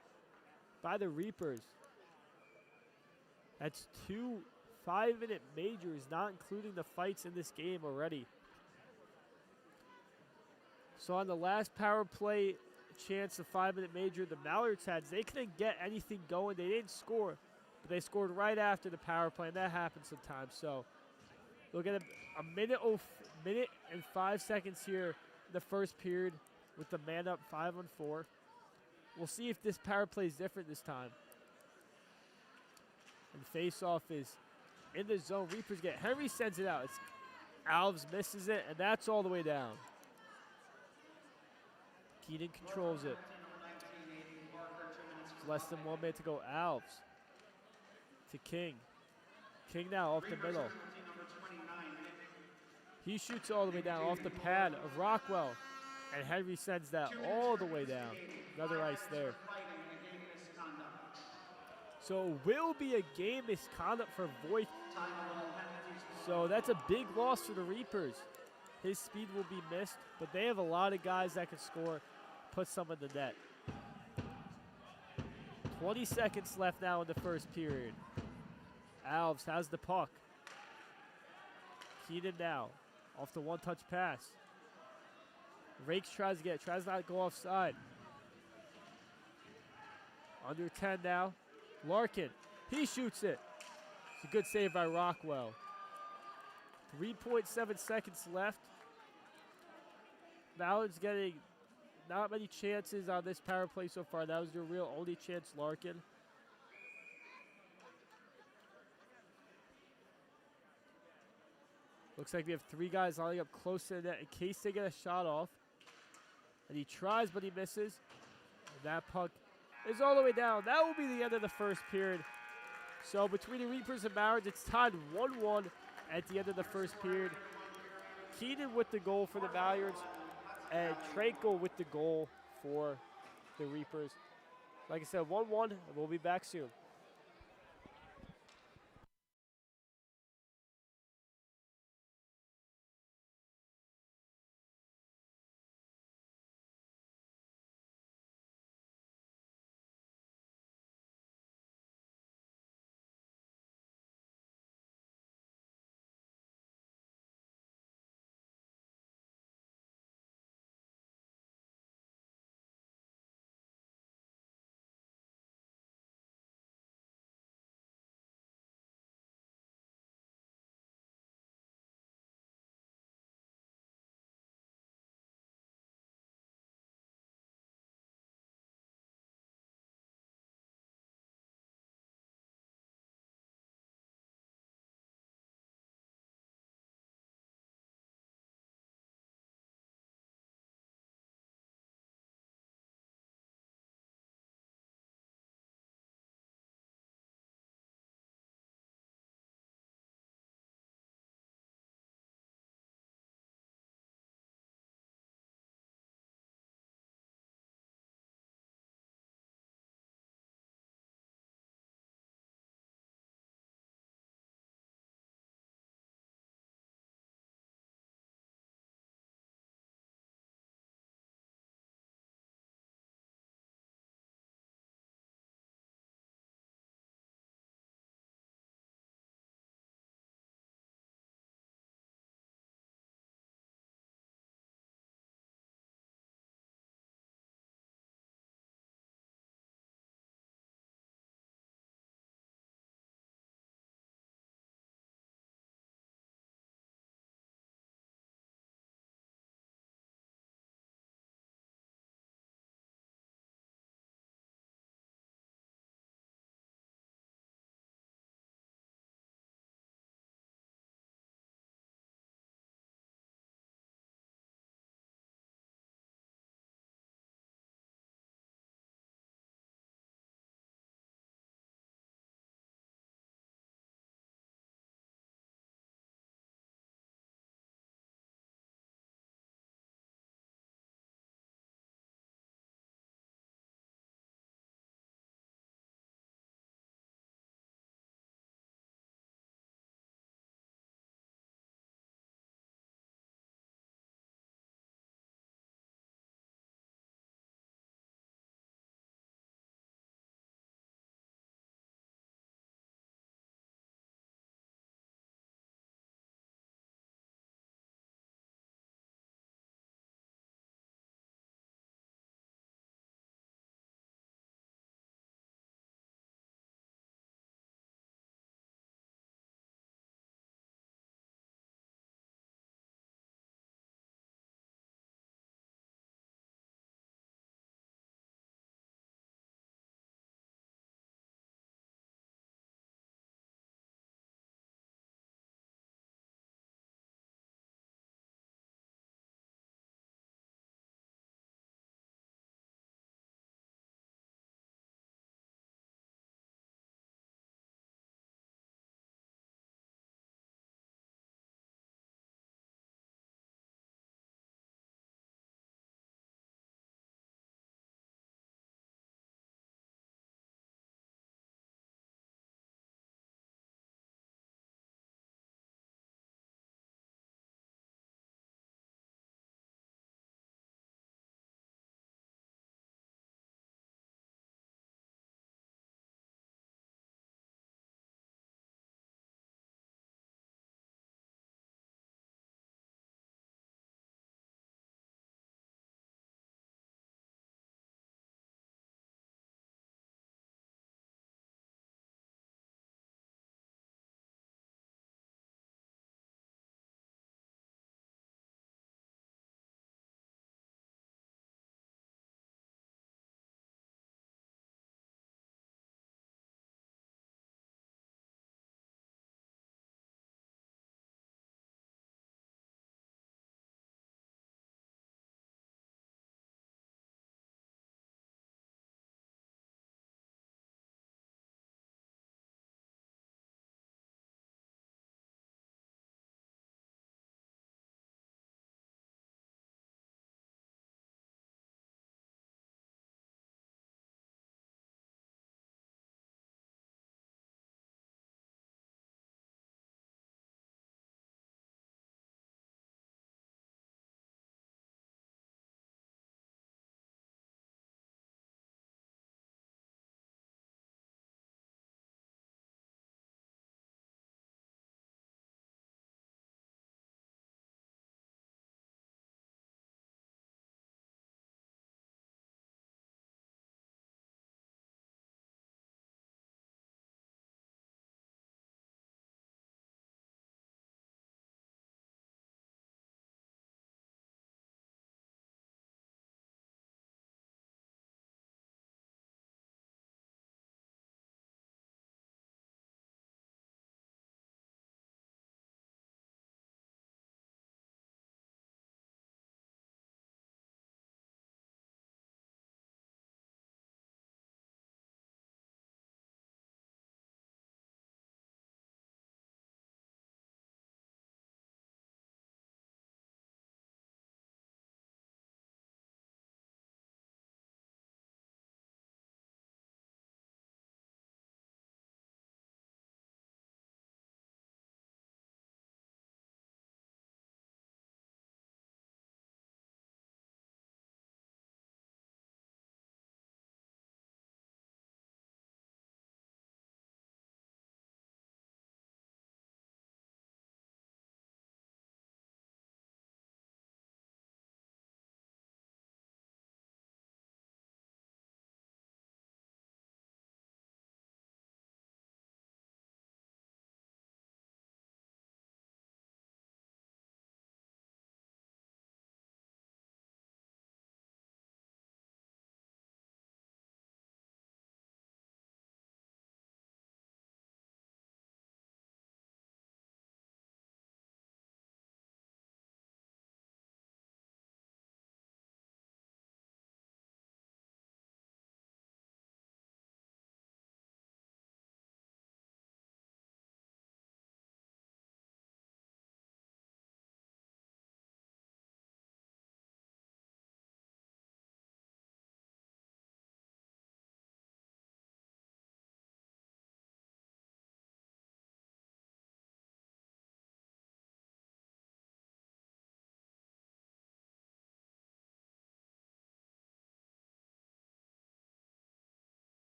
by the Reapers. That's 2 5-minute majors, not including the fights in this game already. So on the last power play chance, the 5-minute major the Mallards had, they couldn't get anything going. They didn't score, but they scored right after the power play, and that happens sometimes. So we'll get a minute and 5 seconds here in the first period with the man up 5-on-4. We'll see if this power play is different this time. And face-off is in the zone. Reapers get Henry sends it out. Alves misses it, and that's all the way down. Keenan controls it. It's less than 1 minute to go. Alves to King. King now off the middle. He shoots all the way down off the pad of Rockwell. And Henry sends that all the way down. Another ice there. So it will be a game misconduct for Voigt. So that's a big loss for the Reapers. His speed will be missed, but they have a lot of guys that can score, put some in the net. 20 seconds left now in the first period. Alves has the puck. Keenan now, off the one-touch pass. Rakes tries not to go offside. Under 10 now. Larkin, he shoots it. It's a good save by Rockwell. 3.7 seconds left. Mallards getting not many chances on this power play so far. That was their real only chance, Larkin. Looks like we have 3 guys lining up close to the net in case they get a shot off. And he tries, but he misses. And that puck is all the way down. That will be the end of the first period. So between the Reapers and Mallards, it's tied 1-1 at the end of the first period. Keenan with the goal for the Mallards, and Trankel with the goal for the Reapers. Like I said, 1-1, and we'll be back soon.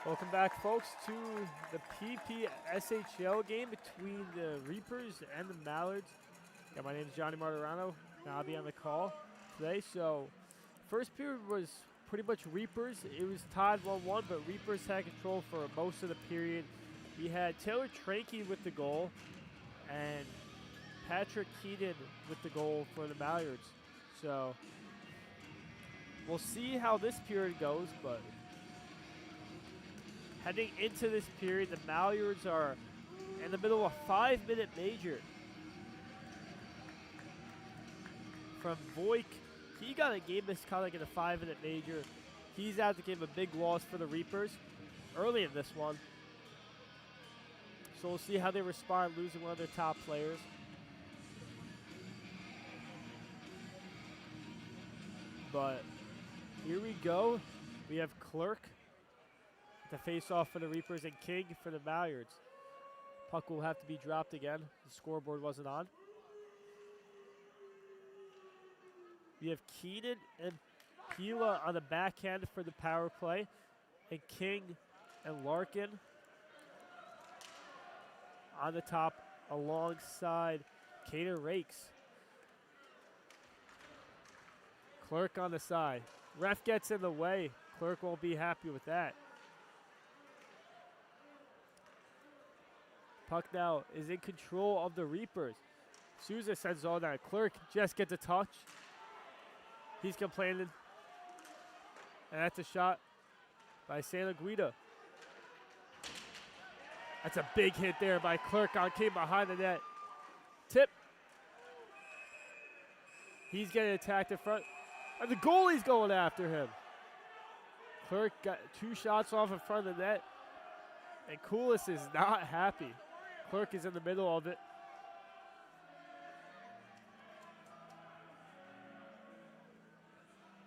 Welcome back, folks, to the PPSHL game between the Reapers and the Mallards. Yeah, my name is Johnny Martirano, and I'll be on the call today. So, first period was pretty much Reapers. It was tied 1-1, but Reapers had control for most of the period. We had Taylor Tranke with the goal, and Patrick Keenan with the goal for the Mallards. So, we'll see how this period goes, but heading into this period, the Mallards are in the middle of a 5-minute major. From Voik, he got a game misconduct in a 5-minute major. He's out to give a big loss for the Reapers early in this one. So we'll see how they respond losing one of their top players. But here we go. We have Clerk to face off for the Reapers and King for the Mallards. Puck will have to be dropped again. The scoreboard wasn't on. We have Keenan and Pila on the backhand for the power play, and King and Larkin on the top alongside Cater Rakes. Clerk on the side. Ref gets in the way. Clerk won't be happy with that. Puck now is in control of the Reapers. Souza sends all that. Clerk just gets a touch. He's complaining. And that's a shot by Santa Guida. That's a big hit there by Clerk on came behind the net. Tip. He's getting attacked in front. And the goalie's going after him. Clerk got 2 shots off in front of the net. And Koulis is not happy. Clerk is in the middle of it.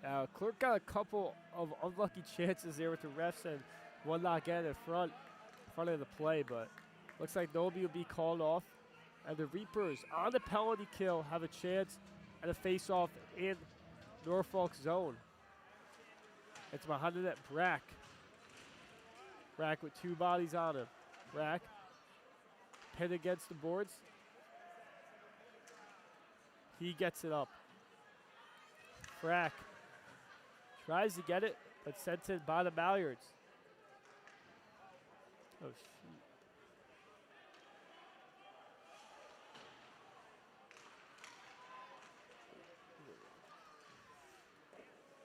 Now, Clerk got a couple of unlucky chances there with the refs and one not getting in front of the play, but looks like nobody will be called off. And the Reapers on the penalty kill have a chance at a face-off in Norfolk zone. It's behind the net, Brack. Brack with 2 bodies on him. Brack pinned against the boards. He gets it up. Brack tries to get it, but sent in by the Mallards. Oh, shoot.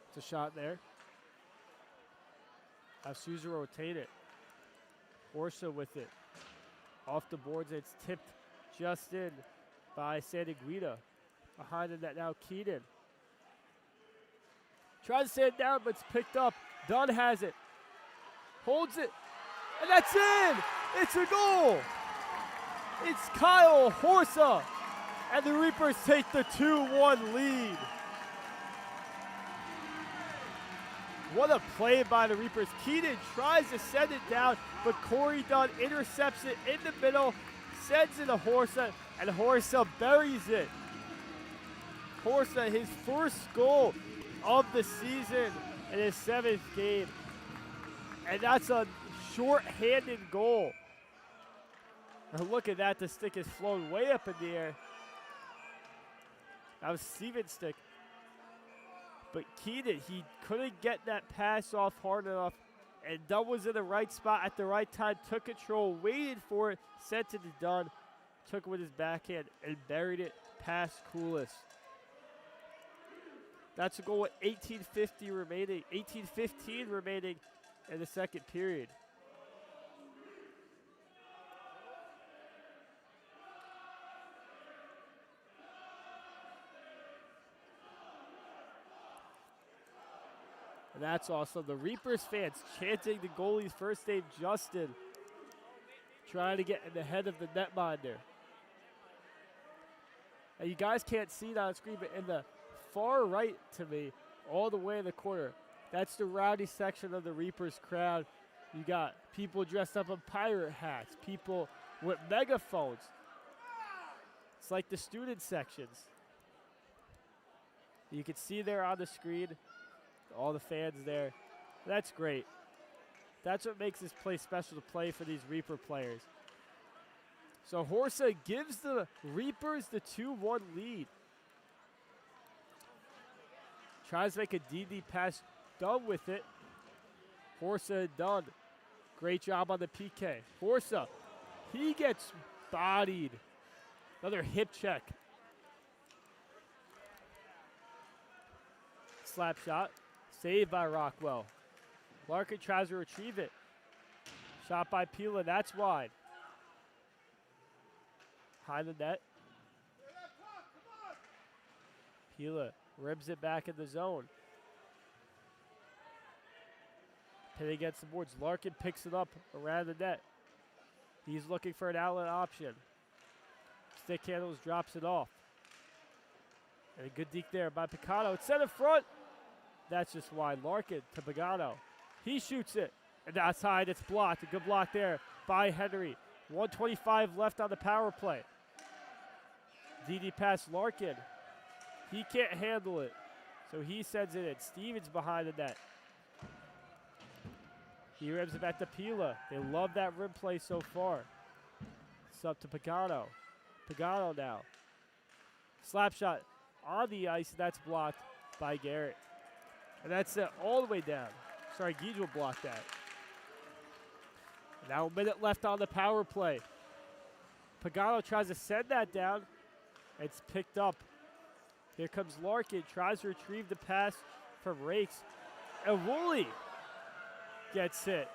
It's a shot there. Souza rotate it. Orsa with it. Off the boards, it's tipped just in by Santa Guida. Behind the net now, Keenan. Tries to stand down, but it's picked up. Dunn has it. Holds it. And that's in! It's a goal! It's Kyle Horsa. And the Reapers take the 2-1 lead. What a play by the Reapers. Keenan tries to send it down, but Corey Dunn intercepts it in the middle, sends it to Horsa, and Horsa buries it. Horsa, his first goal of the season in his 7th game. And that's a short-handed goal. And look at that, the stick is flown way up in the air. That was Steven's stick. But Keenan, he couldn't get that pass off hard enough. And Dunn was in the right spot at the right time, took control, waited for it, sent it to Dunn, took it with his backhand, and buried it past Koulis. That's a goal with 18:15 remaining in the second period. And that's awesome. The Reapers fans chanting the goalie's first name, Justin, trying to get in the head of the netminder. And you guys can't see it on the screen, but in the far right to me, all the way in the corner, that's the rowdy section of the Reapers crowd. You got people dressed up in pirate hats, people with megaphones. It's like the student sections. You can see there on the screen all the fans there. That's great. That's what makes this play special to play for these Reaper players. So Horsa gives the Reapers the 2-1 lead. Tries to make a DD pass, done with it. Horsa done. Great job on the PK. Horsa, he gets bodied. Another hip check. Slap shot, saved by Rockwell. Larkin tries to retrieve it. Shot by Pila, that's wide. High the net. Pila ribs it back in the zone. Pin against the boards. Larkin picks it up around the net. He's looking for an outlet option. Stick handles, drops it off. And a good deke there by Picano. It's set in front. That's just wide. Larkin to Pagano. He shoots it. And that's high. It's blocked. A good block there by Henry. 1:25 left on the power play. DD pass Larkin. He can't handle it. So he sends it in. Stevens behind the net. He ribs it back to Pila. They love that rim play so far. It's up to Pagano. Pagano now. Slap shot on the ice. That's blocked by Garrett. And that's it all the way down. Sorry, Guidry blocked that. Now a minute left on the power play. Pagano tries to send that down. It's picked up. Here comes Larkin. Tries to retrieve the pass from Rakes. And Woolley gets hit.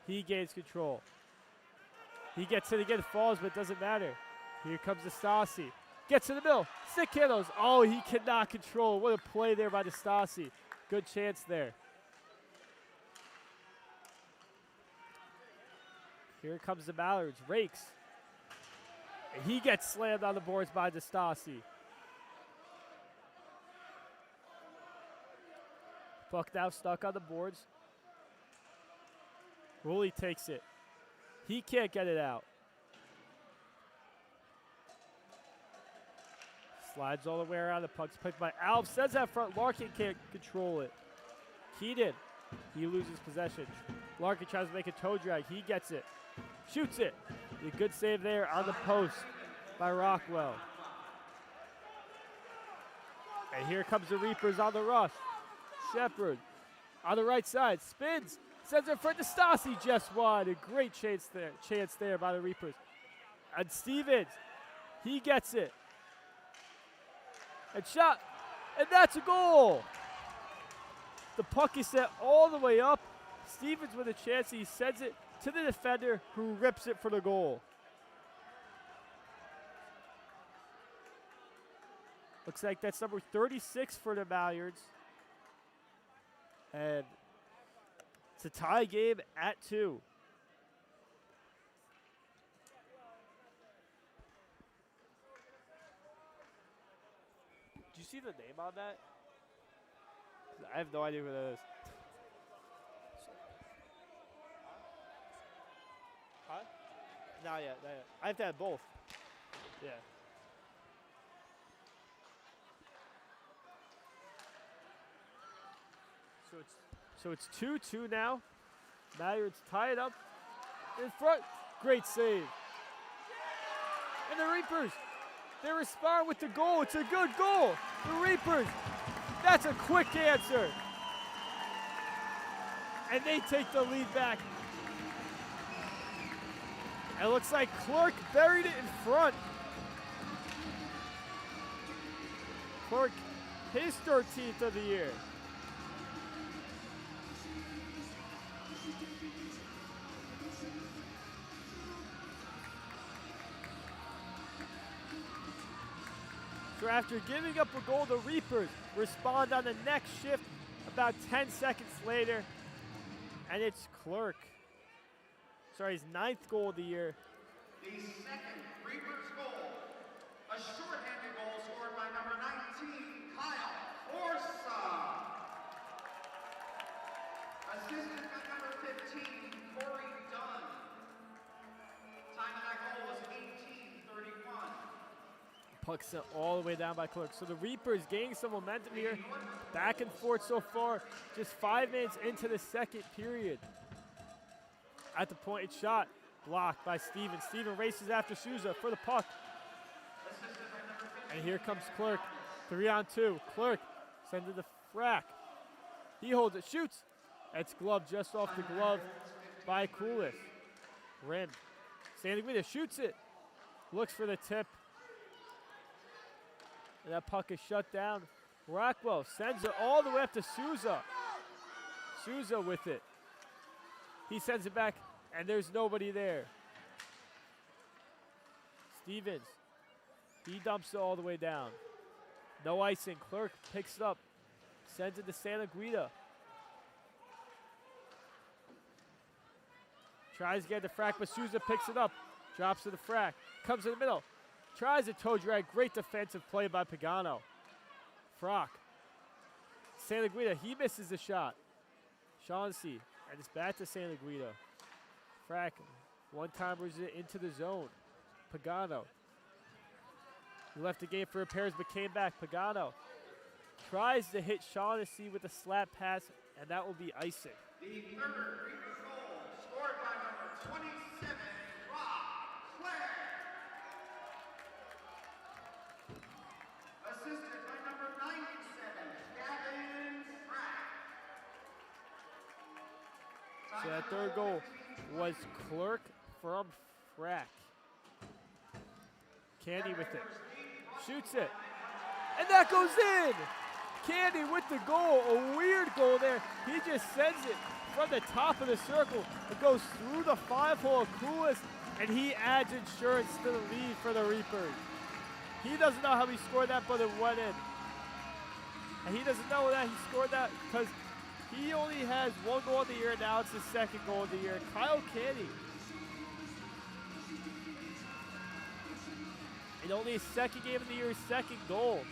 He gains control. He gets it again, falls, but it doesn't matter. Here comes Nastasi. Gets in the middle. Stick handles. Oh, he cannot control. What a play there by Nastasi. Good chance there. Here comes the Mallards. Rakes. And he gets slammed on the boards by Nastasi. Puck now stuck on the boards. Woolley takes it. He can't get it out. Slides all the way around. The puck's picked by Alf. Sends that front. Larkin can't control it. Keaton. He loses possession. Larkin tries to make a toe drag. He gets it. Shoots it. A good save there on the post by Rockwell. And here comes the Reapers on the rush. Shepard on the right side. Spins. Sends it for Nastasi just wide. A great chance there by the Reapers. And Stevens. He gets it. And shot. And that's a goal. The puck is set all the way up. Stevens with a chance. He sends it to the defender who rips it for the goal. Looks like that's number 36 for the Mallards. And it's a tie game at 2. Did you see the name on that? I have no idea who that is. Huh? Not yet, not yet. I have to have both. Yeah. So it's 2-2 now. Mallards tie it up in front. Great save. And the Reapers, they respond with the goal. It's a good goal. The Reapers, that's a quick answer. And they take the lead back. And it looks like Clark buried it in front. Clark, his 13th of the year. So after giving up a goal, the Reapers respond on the next shift about 10 seconds later. And it's Clark. Sorry, his 9th goal of the year. The second Reapers goal, a shorthanded goal scored by number 19, Kyle Horsa. Assisted by number 15, Corey Dunn. Time of that goal was 18:31. Puck set all the way down by Clark. So the Reapers gaining some momentum here. Back and forth so far. Just 5 minutes into the second period. at the point, it's shot. Blocked by Steven. Steven races after Souza for the puck. And here comes Clerk. 3-on-2. Clerk sends it to Frack. He holds it, shoots. It's gloved just off the glove by Coolis. Rim. Santaguida shoots it. Looks for the tip. And that puck is shut down. Rockwell sends it all the way up to Souza. Souza with it. He sends it back, and there's nobody there. Stevens. He dumps it all the way down. No icing. Clerk picks it up. Sends it to Santaguida. Tries to get the Frack, but Souza picks it up. Drops to the Frack. Comes in the middle. Tries a toe drag. Great defensive play by Pagano. Frock. Santaguida, he misses the shot. Shaughnessy, and it's back to Santaguida. Frack, one-timers it into the zone. Pagano. He left the game for repairs, but came back. Pagano tries to hit Shaughnessy with a slap pass, and that will be icing. The third Reaper goal scored by number 27, Rob Clare. Assisted by number 97, Gavin Frack. So that third goal was Clerk from Frack. Candy with it. Shoots it. And that goes in! Candy with the goal. A weird goal there. He just sends it from the top of the circle. It goes through the 5-hole of Coolis, and he adds insurance to the lead for the Reapers. He doesn't know how he scored that, but it went in. And he doesn't know that he scored that because he only has one goal of the year, and now it's his second goal of the year. Kyle Candy. And only his second game of the year, his second goal.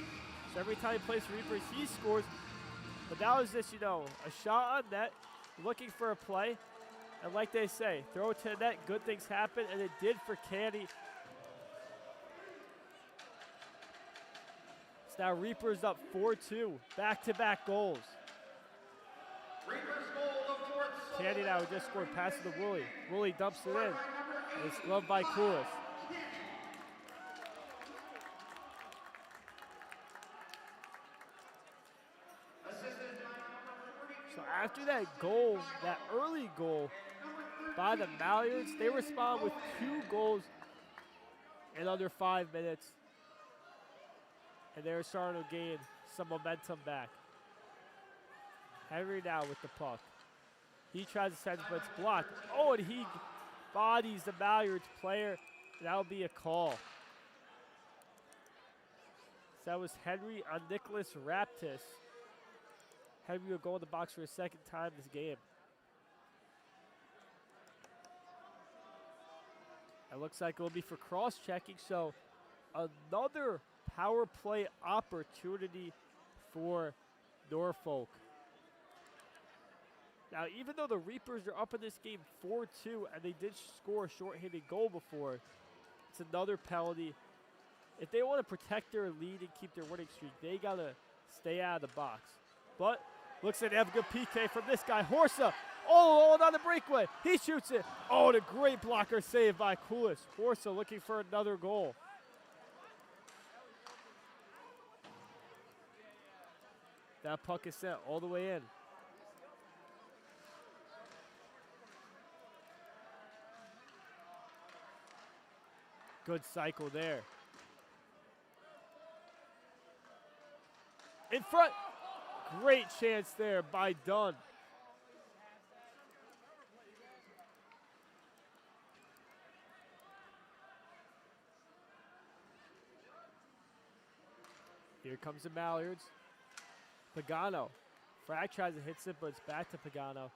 So every time he plays for Reapers, he scores. But that was just, a shot on net, looking for a play. And like they say, throw it to the net, good things happen, and it did for Candy. It's now Reapers up 4-2, back-to-back goals. Reapers goal of fourth. Candy now just scored past to Woolley. Woolley dumps it in. And it's gloved by Coolis. So after that goal, that early goal by the Mallards, they respond with 2 goals in under 5 minutes. And they're starting to gain some momentum back. Henry now with the puck. He tries to send it, but it's blocked. Oh, and he bodies the Mallards player. That'll be a call. So that was Henry on Nicholas Raptis. Henry will go in the box for a second time this game. It looks like it will be for cross-checking, so another power play opportunity for Norfolk. Now, even though the Reapers are up in this game 4-2, and they did score a short-handed goal before, it's another penalty. If they want to protect their lead and keep their winning streak, they got to stay out of the box. But looks at Evga PK from this guy, Horsa, all alone on the breakaway. He shoots it. Oh, and a great blocker save by Coolis. Horsa looking for another goal. That puck is sent all the way in. Good cycle there. In front. Great chance there by Dunn. Here comes the Mallards. Pagano. Frack tries to hit it, but it's back to Pagano.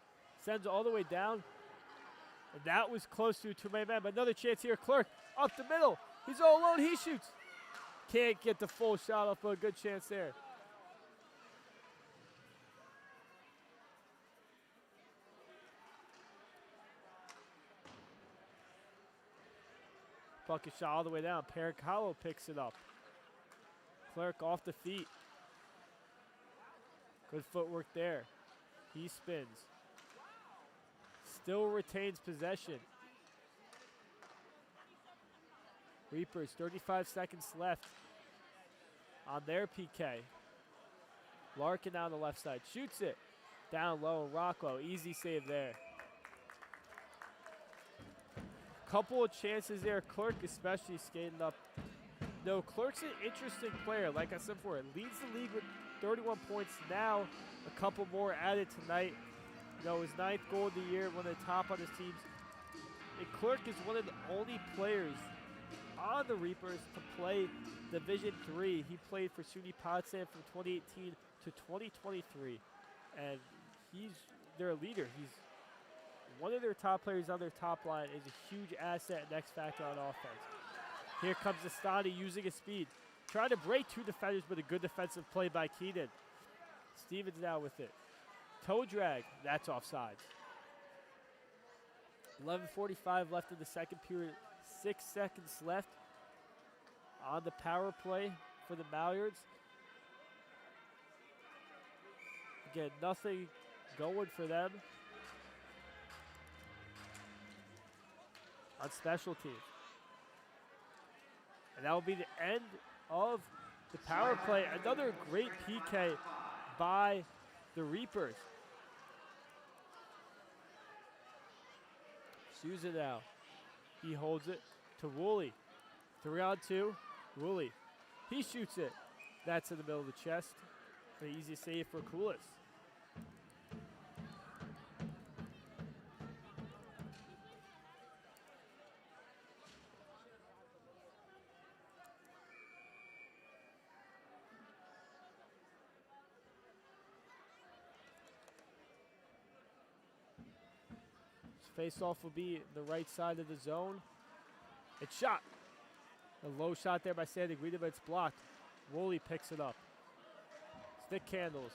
Sends it all the way down. And that was close to a two-man man, but another chance here. Clerk up the middle. He's all alone. He shoots. Can't get the full shot off, but a good chance there. Puck is shot all the way down. Paracalo picks it up. Clerk off the feet. Good footwork there. He spins. still retains possession. Reapers, 35 seconds left on their PK. Larkin on the left side, shoots it. Down low, Rockwell, easy save there. Couple of chances there, Clerk especially skating up. No, Clerk's an interesting player, like I said before. Leads the league with 31 points now, a couple more added tonight. You know, his 9th goal of the year, one of the top on his teams. And Clerk is one of the only players on the Reapers to play Division III. He played for SUNY Potsdam from 2018 to 2023, and he's their leader. He's one of their top players on their top line, is a huge asset and X factor on offense. Here comes Estani using his speed, trying to break 2 defenders, but a good defensive play by Keenan. Stevens now with it. Toe drag, that's offsides. 11:45 left in the second period. 6 seconds left on the power play for the Mallards. Again, nothing going for them on special teams. And that will be the end of the power play. Another great PK by the Reapers. Souza now. He holds it to Woolley. 3-on-2. Woolley. He shoots it. That's in the middle of the chest. An easy save for Koulis. Face-off will be the right side of the zone. It's shot. A low shot there by Santaguida, but it's blocked. Woolley picks it up. Stick handles.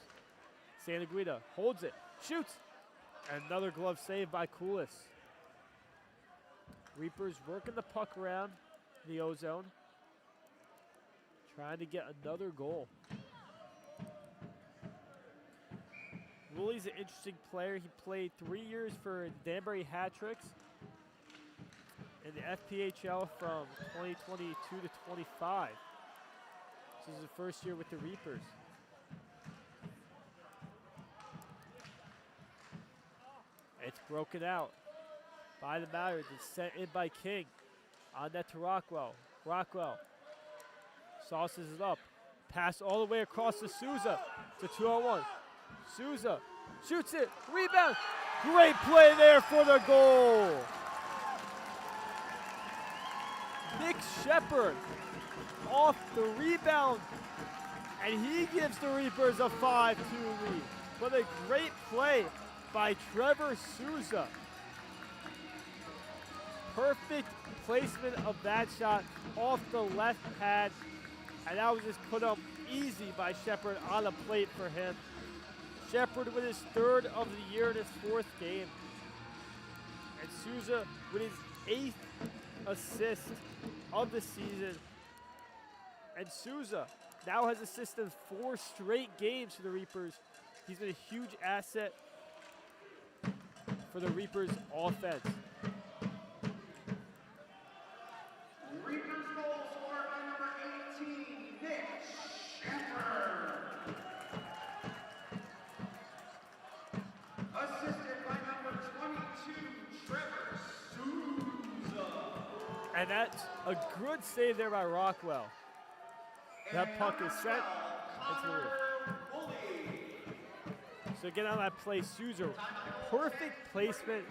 Santaguida holds it, shoots. And another glove save by Koulis. Reapers working the puck around the O-zone. Trying to get another goal. Woolley's an interesting player. He played 3 years for Danbury Hat-Tricks in the FPHL from 2022 to 25. This is his first year with the Reapers. It's broken out by the Mallards. It's sent in by King. On that to Rockwell. Rockwell sauces it up. Pass all the way across to Souza. It's a 2-on-1. Souza shoots it, rebound. Great play there for the goal. Nick Shepard off the rebound, and he gives the Reapers a 5-2 lead. But a great play by Trevor Souza. Perfect placement of that shot off the left pad, and that was just put up easy by Shepard on a plate for him. Shepard with his 3rd of the year in his 4th game. And Souza with his 8th assist of the season. And Souza now has assisted 4 straight games for the Reapers. He's been a huge asset for the Reapers offense. Reapers goal scored by number 18, Nick Shepard. Assisted by number 22, Trevor Souza. And that's a good save there by Rockwell. That puck is sent into the roof. So again on that play, Souza, perfect placement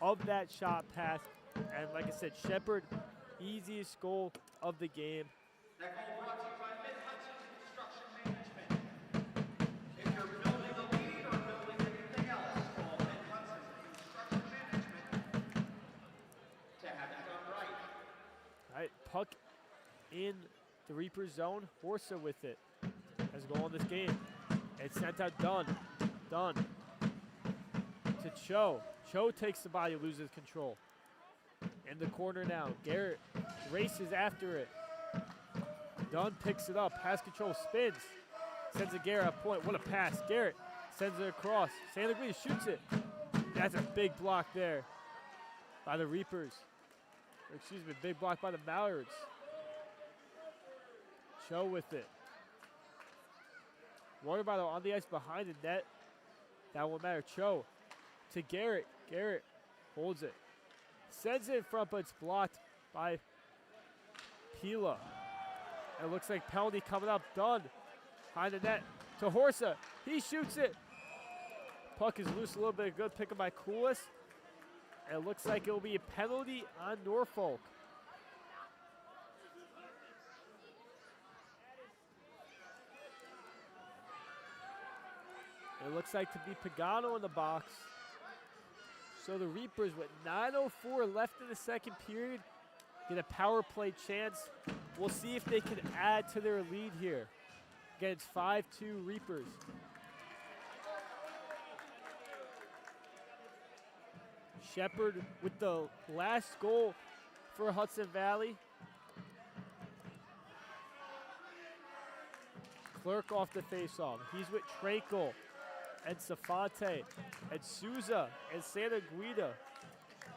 of that shot pass. And like I said, Shepard, easiest goal of the game. That goal brought to you by Hudson Construction Management. If you're building a lead or building anything else, call Hudson Construction Management to have it done right. All right, puck in the Reaper zone. Horsa with it as goal in this game. It's sent out Dunn. Dunn to Cho. Cho takes the body, loses control. In the corner now. Garrett races after it. Dunn picks it up, has control, spins. Sends it Garrett up point. What a pass. Garrett sends it across. Santaguida shoots it. That's a big block there by the Reapers. Or excuse me, big block by the Mallards. Cho with it. Water bottle on the ice behind the net. That won't matter. Cho to Garrett. Garrett holds it. Sends it in front, but it's blocked by Pila. And it looks like penalty coming up. Dunn behind the net to Horsa. He shoots it. Puck is loose a little bit. Good pick up by Coolis. And it looks like it will be a penalty on Norfolk. It looks like to be Pagano in the box. So the Reapers with 9:04 left in the second period get a power play chance. We'll see if they can add to their lead here against 5-2 Reapers. Shepard with the last goal for Hudson Valley. Clerk off the faceoff. He's with Tranquil and Safante and Souza and Santa Guida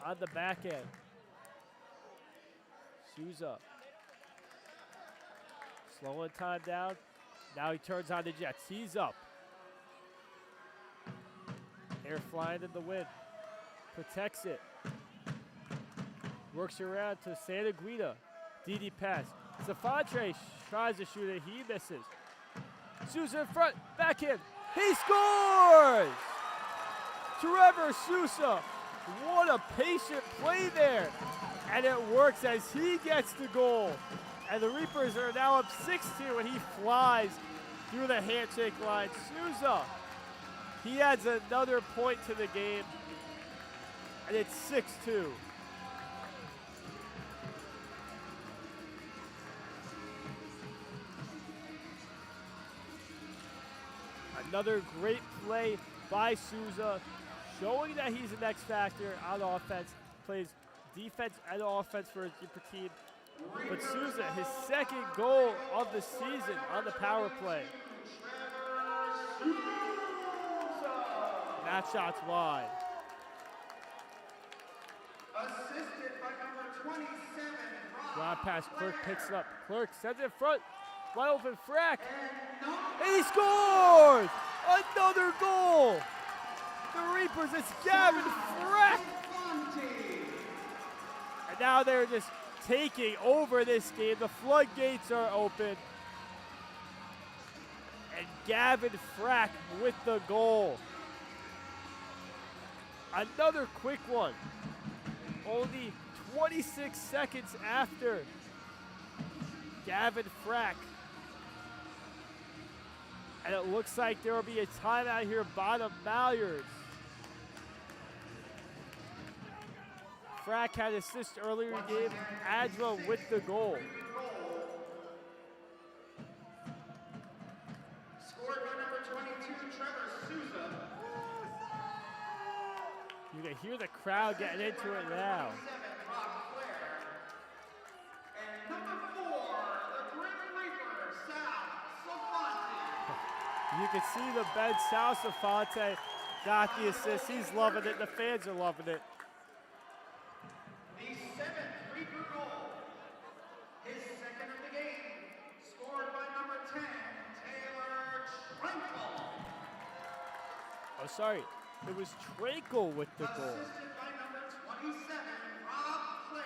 on the back end. Souza slowing time down. Now he turns on the Jets. He's up. Air flying in the wind. Protects it. Works around to Santa Guida. DD pass. Safante tries to shoot it. He misses. Souza in front. Back in. He scores! Trevor Sousa. What a patient play there. And it works as he gets the goal. And the Reapers are now up 6-2 and he flies through the handshake line. Sousa, he adds another point to the game. And it's 6-2. Another great play by Souza, showing that he's an X factor on offense. Plays defense and offense for his team. But Souza, his second goal of the season on the power play. That shot's wide. Assisted by number 27, Ground pass, Clerk picks it up. Clerk sends it in front. Wide open Frack. And he scores! Another goal! The Reapers, it's Gavin Frack! And now they're just taking over this game. The floodgates are open. And Gavin Frack with the goal. Another quick one. Only 26 seconds after Gavin Frack. And it looks like there will be a timeout here by the Mallards. Frack had assist earlier in the game. Adjua with the goal. scored by number 22, Trevor Souza. You can hear the crowd getting into it now. 7, Rob Flair. And number 4, the Grim Reaper, Sal Safante. You can see the Ben Sal Safante got the assist. He's loving it. The fans are loving it. The 7th Reaper goal. His second of the game. Scored by number 10, Taylor Tranquil. Oh, sorry. It was Tranquil with the goal. Assisted by number 27, Rob Flair.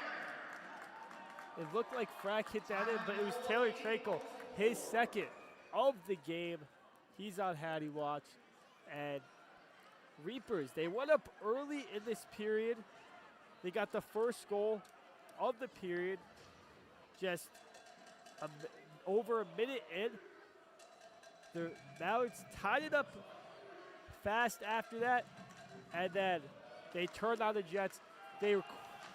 It looked like Frack hit that in, but it was Taylor Tranquil, his second of the game. He's on Hattie watch. And Reapers, they went up early in this period. They got the first goal of the period. Just over a minute in. The Mallards tied it up fast after that. And then they turned on the Jets. They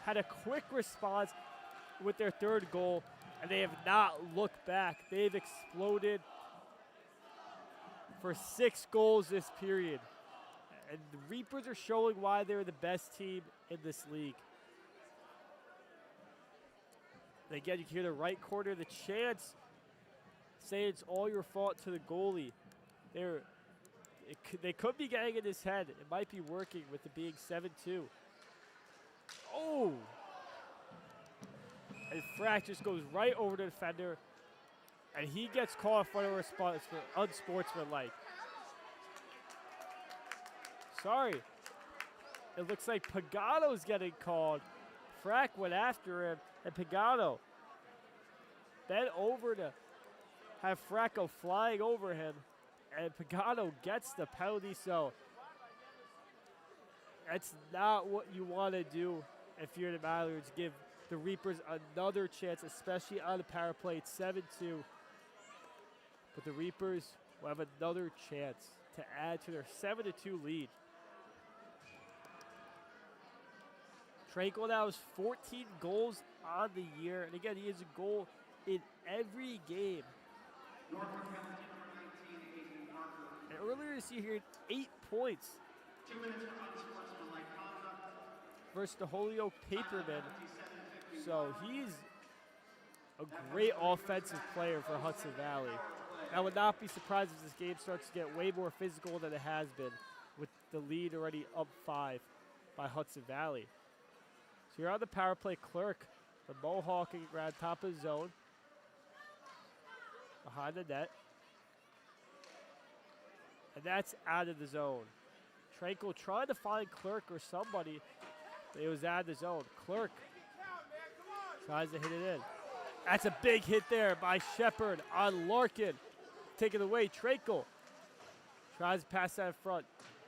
had a quick response with their third goal. And they have not looked back. They've exploded for 6 goals this period. And the Reapers are showing why they're the best team in this league. And again, you can hear the right corner, the chants saying it's all your fault to the goalie. They're They could be getting in his head. It might be working with it being 7-2. Oh! And Frack just goes right over the defender, and he gets called for unsportsmanlike. Sorry. It looks like Pagano's getting called. Frack went after him, and Pagano bent over to have Frack go flying over him, and Pagano gets the penalty, so that's not what you want to do if you're the Mallards. Give the Reapers another chance, especially on the power play. It's 7-2. But the Reapers will have another chance to add to their 7-2 lead. Tranquil now has 14 goals on the year. And again, he has a goal in every game. And earlier this year, he had 8 points 2 minutes for unsportsmanlike conduct. versus the Holyoke Papermen. So he's a great offensive player for Hudson Valley. I would not be surprised if this game starts to get way more physical than it has been, with the lead already up 5 by Hudson Valley. So you're on the power play. Clerk, the Mohawk around top of the zone. Behind the net. And that's out of the zone. Tranquil trying to find Clerk or somebody. But it was out of the zone. Clerk tries to hit it in. That's a big hit there by Shepard on Larkin. Taken away. Tranquil tries to pass that in front,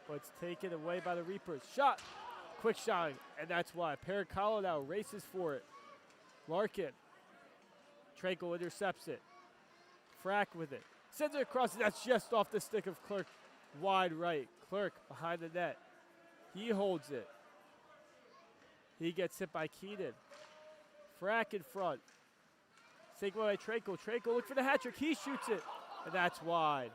but it's taken away by the Reapers. Shot. Quick shot, and that's why. Pericalo now races for it. Larkin. Tranquil intercepts it. Frack with it. Sends it across, and that's just off the stick of Clerk. Wide right. Clerk behind the net. He holds it. He gets hit by Keenan. Frack in front. Taken away by Tranquil. Tranquil look for the hat trick. He shoots it, and that's wide.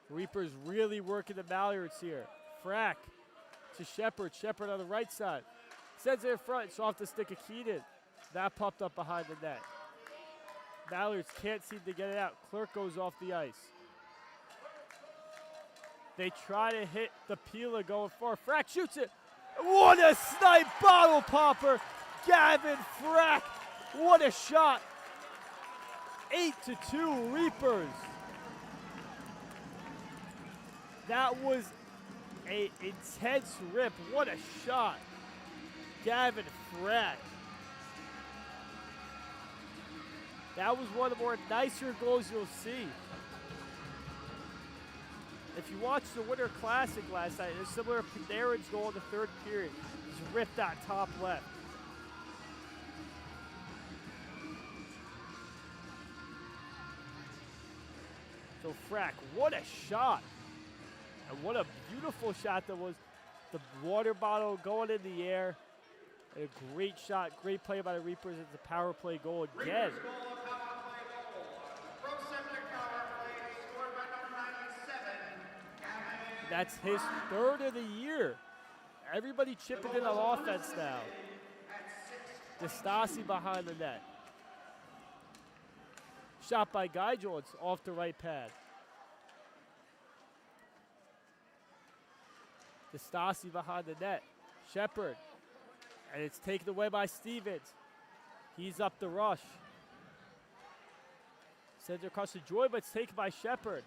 Reapers really working the Mallards here. Frack to Shepard. Shepard on the right side. Sends it in front. It's off the stick of Keenan. That popped up behind the net. Mallards can't seem to get it out. Clerk goes off the ice. They try to hit the Pila going far. Frack shoots it. What a snipe bottle popper. Gavin Frack. What a shot. 8-2 Reapers. That was an intense rip. What a shot. Gavin Frack. That was one of the more nicer goals you'll see. If you watched the Winter Classic last night, it's similar to Panarin's goal in the third period. Just ripped that top left. So Frack, what a shot. And what a beautiful shot that was. The water bottle going in the air. And a great shot, great play by the Reapers. It's a power play goal again. Reapers goal, a power play goal. Pro Septic power play scored by number 97. Gavin That's his third of the year. Everybody chipping in on offense now. DeStassi behind the net. Shot by Guy Jones off the right pad. DeStassi behind the net. Shepard. And it's taken away by Stevens. He's up the rush. Sends it across to Joy, but it's taken by Shepard.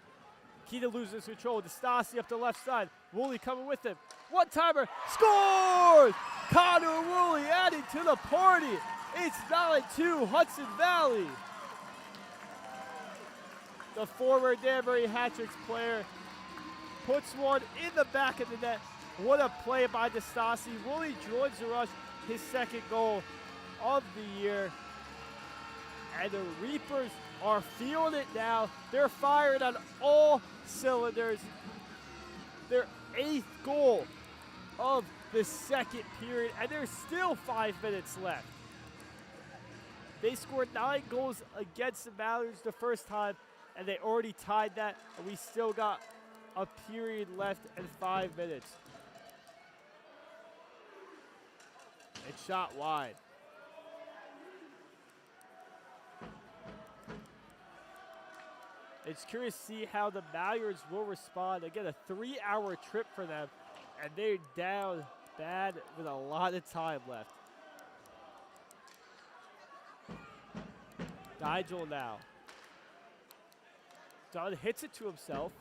Keita loses control. DeStassi up the left side. Woolley coming with him. One-timer. Scores! Connor Woolley adding to the party. It's 9-2 Hudson Valley. The former Danbury Hat-Tricks player puts one in the back of the net. What a play by DeStassi. Woolley joins the rush, his second goal of the year. And the Reapers are feeling it now. They're firing on all cylinders. Their 8th goal of the second period, and there's still 5 minutes left. They scored 9 goals against the Mallards the first time, and they already tied that, and we still got a period left and 5 minutes. It's shot wide. It's curious to see how the Mallards will respond. Again, a 3-hour trip for them, and they're down bad with a lot of time left. Nigel now. Dunn hits it to himself.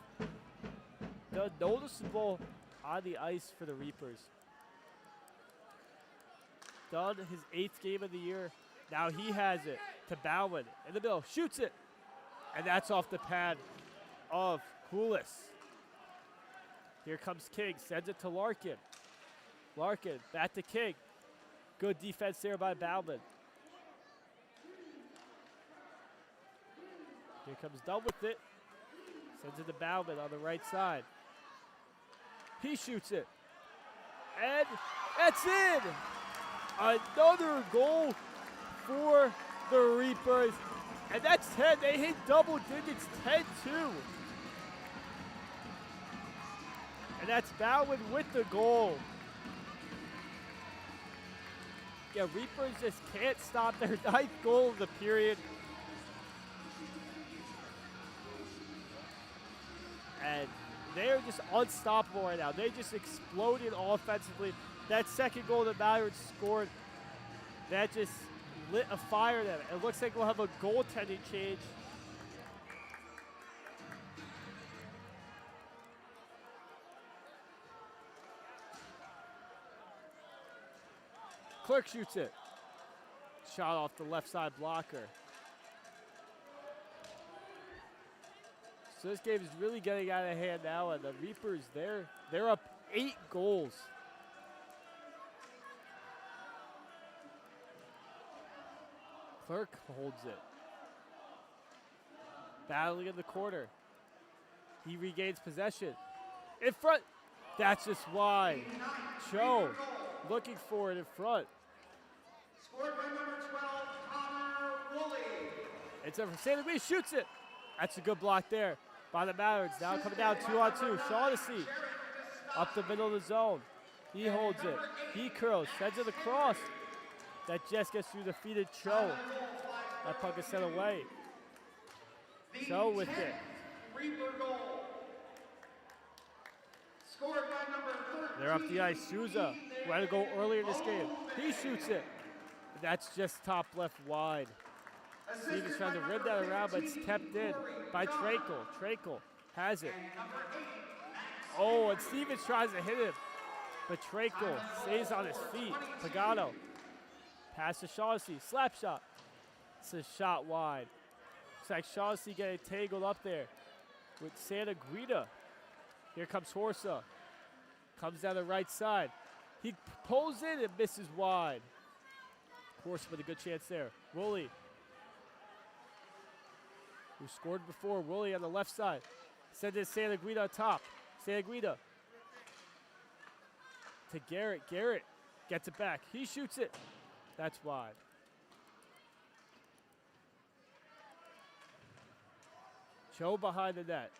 Dunn noticeable on the ice for the Reapers. Dunn, his 8th game of the year. Now he has it to Bauman in the middle. Shoots it. And that's off the pad of Houlis. Here comes King. Sends it to Larkin. Larkin back to King. Good defense there by Bauman. Here comes Dunn with it. Sends it to Bauman on the right side. He shoots it. And that's in! Another goal for the Reapers. And that's 10. They hit double digits, 10-2. And that's Bauman with the goal. Yeah, Reapers just can't stop their 9th goal of the period. And they're just unstoppable right now. They just exploded offensively. That second goal that Mallards scored, that just lit a fire in them. It looks like we'll have a goaltending change. Clerk shoots it. Shot off the left side blocker. So this game is really getting out of hand now, and the Reapers, they're up 8 goals. Clerk holds it. Battling in the corner. He regains possession. In front. That's just wide. Cho looking for it in front. Scored by number 12, Connor Woolley. It's over. Santa Cruz shoots it. That's a good block there by the Mallards. Now coming down 2-on-2. Shaughnessy up the middle of the zone. He holds it. He curls. Sends it across. That just gets through the feet of Cho. That puck is sent away. Cho with it. Reaper goal. Scored by number 13. They're up the ice. Souza, who had to go earlier in this game. He shoots it. That's just top left wide. Stevens trying to rip that around, but it's kept in by Trakel. Trakel has it. Oh, and Stevens tries to hit him, but Trakel stays on his feet. Pagano. Pass to Shaughnessy. Slap shot. It's a shot wide. Looks like Shaughnessy getting tangled up there with Santa Guida. Here comes Horsa. Comes down the right side. He pulls in and misses wide. Horsa with a good chance there. Woolley, who scored before. Woolley on the left side. Sends it Santa Guida on top. Santa Guida to Garrett. Garrett gets it back. He shoots it. That's wide. Cho behind the net.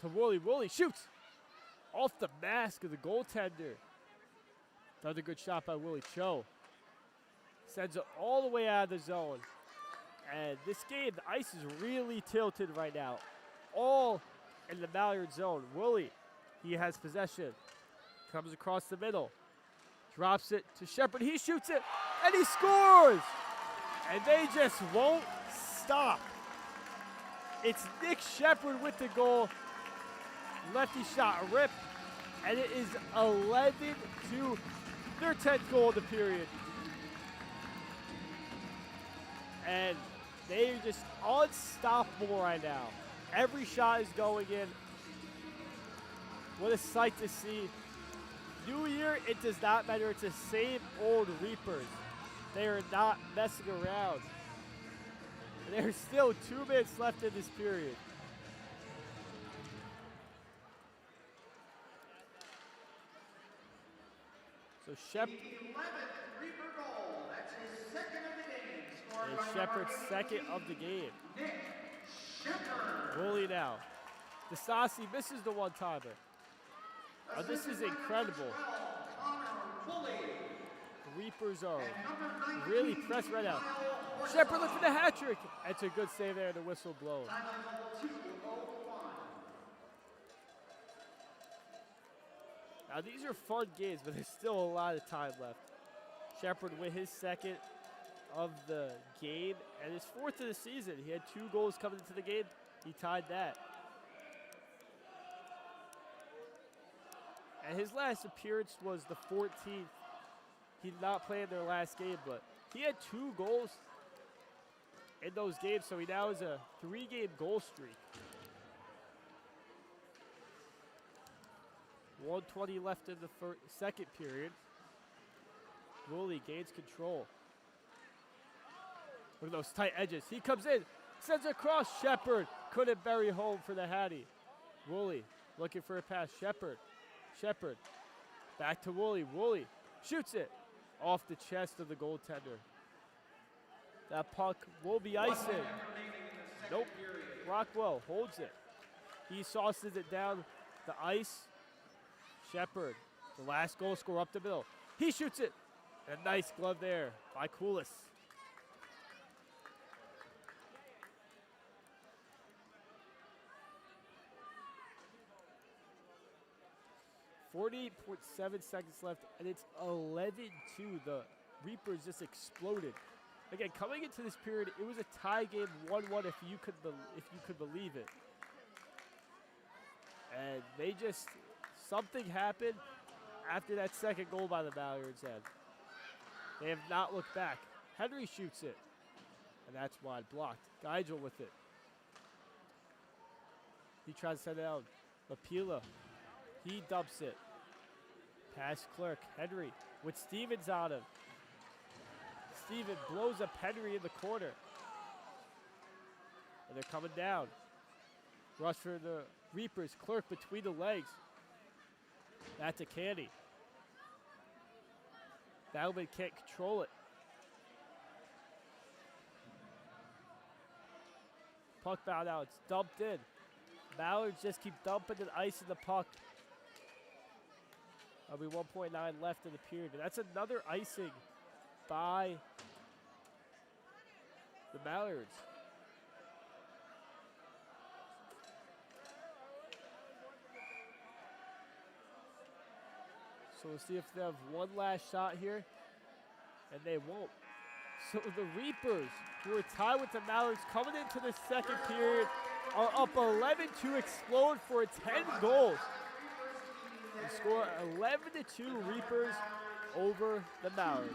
To Woolley. Woolley shoots. Off the mask of the goaltender. Another good shot by Woolley. Cho sends it all the way out of the zone. And this game, the ice is really tilted right now. All in the Mallard zone. Woolley, he has possession. Comes across the middle. Drops it to Shepard. He shoots it, and he scores! And they just won't stop. It's Nick Shepard with the goal. Lefty shot ripped, and it is 11-2, their 10th goal of the period. And they're just unstoppable right now. Every shot is going in. What a sight to see. New Year, it does not matter. It's the same old Reapers. They are not messing around. There's still 2 minutes left in this period. So Shepard. 11th Reaper goal. That's his second of the game. Scored by Shepard's number 18, second of the game. Nick Shepard. Woolley now. DeSassi misses the one-timer. Oh, this is incredible. Connor Woolley. Reapers are really pressed right now. Shepard looking for the hat trick. It's a good save there, the whistle blown. Now these are fun games, but there's still a lot of time left. Shepard with his second of the game and his fourth of the season. He had 2 goals coming into the game. He tied that. And his last appearance was the 14th. He did not play in their last game, but he had 2 goals in those games, so he now has a 3-game goal streak. 1:20 left in the second period. Woolley gains control. Look at those tight edges. He comes in, sends it across. Shepard couldn't bury home for the Hattie. Woolley looking for a pass. Shepard back to Woolley. Woolley shoots it off the chest of the goaltender. That puck will be icing. Nope. Rockwell holds it. He sauces it down the ice. Shepard, the last goal scorer up the middle. He shoots it. A nice glove there by Koulis. 48.7 seconds left, and it's 11-2. The Reapers just exploded. Again, coming into this period, it was a tie game, 1-1, if you could believe it. And they just, something happened after that second goal by the Mallards, and they have not looked back. Henry shoots it, and that's wide blocked. Geigel with it. He tries to send it out. Lapila, he dumps it. Pass Clerk. Henry with Stevens on him. Steven blows up Henry in the corner. And they're coming down. Rush for the Reapers. Clerk between the legs. That's a candy. Bauman can't control it. Puck bound out. It's dumped in. Mallards just keep dumping the ice in the puck. That'll be 1.9 left in the period. But that's another icing by the Mallards. So we'll see if they have one last shot here. And they won't. So the Reapers, who are tied with the Mallards coming into the second period, are up 11 to explode for 10 goals. They score 11-2 Reapers over the Mallards.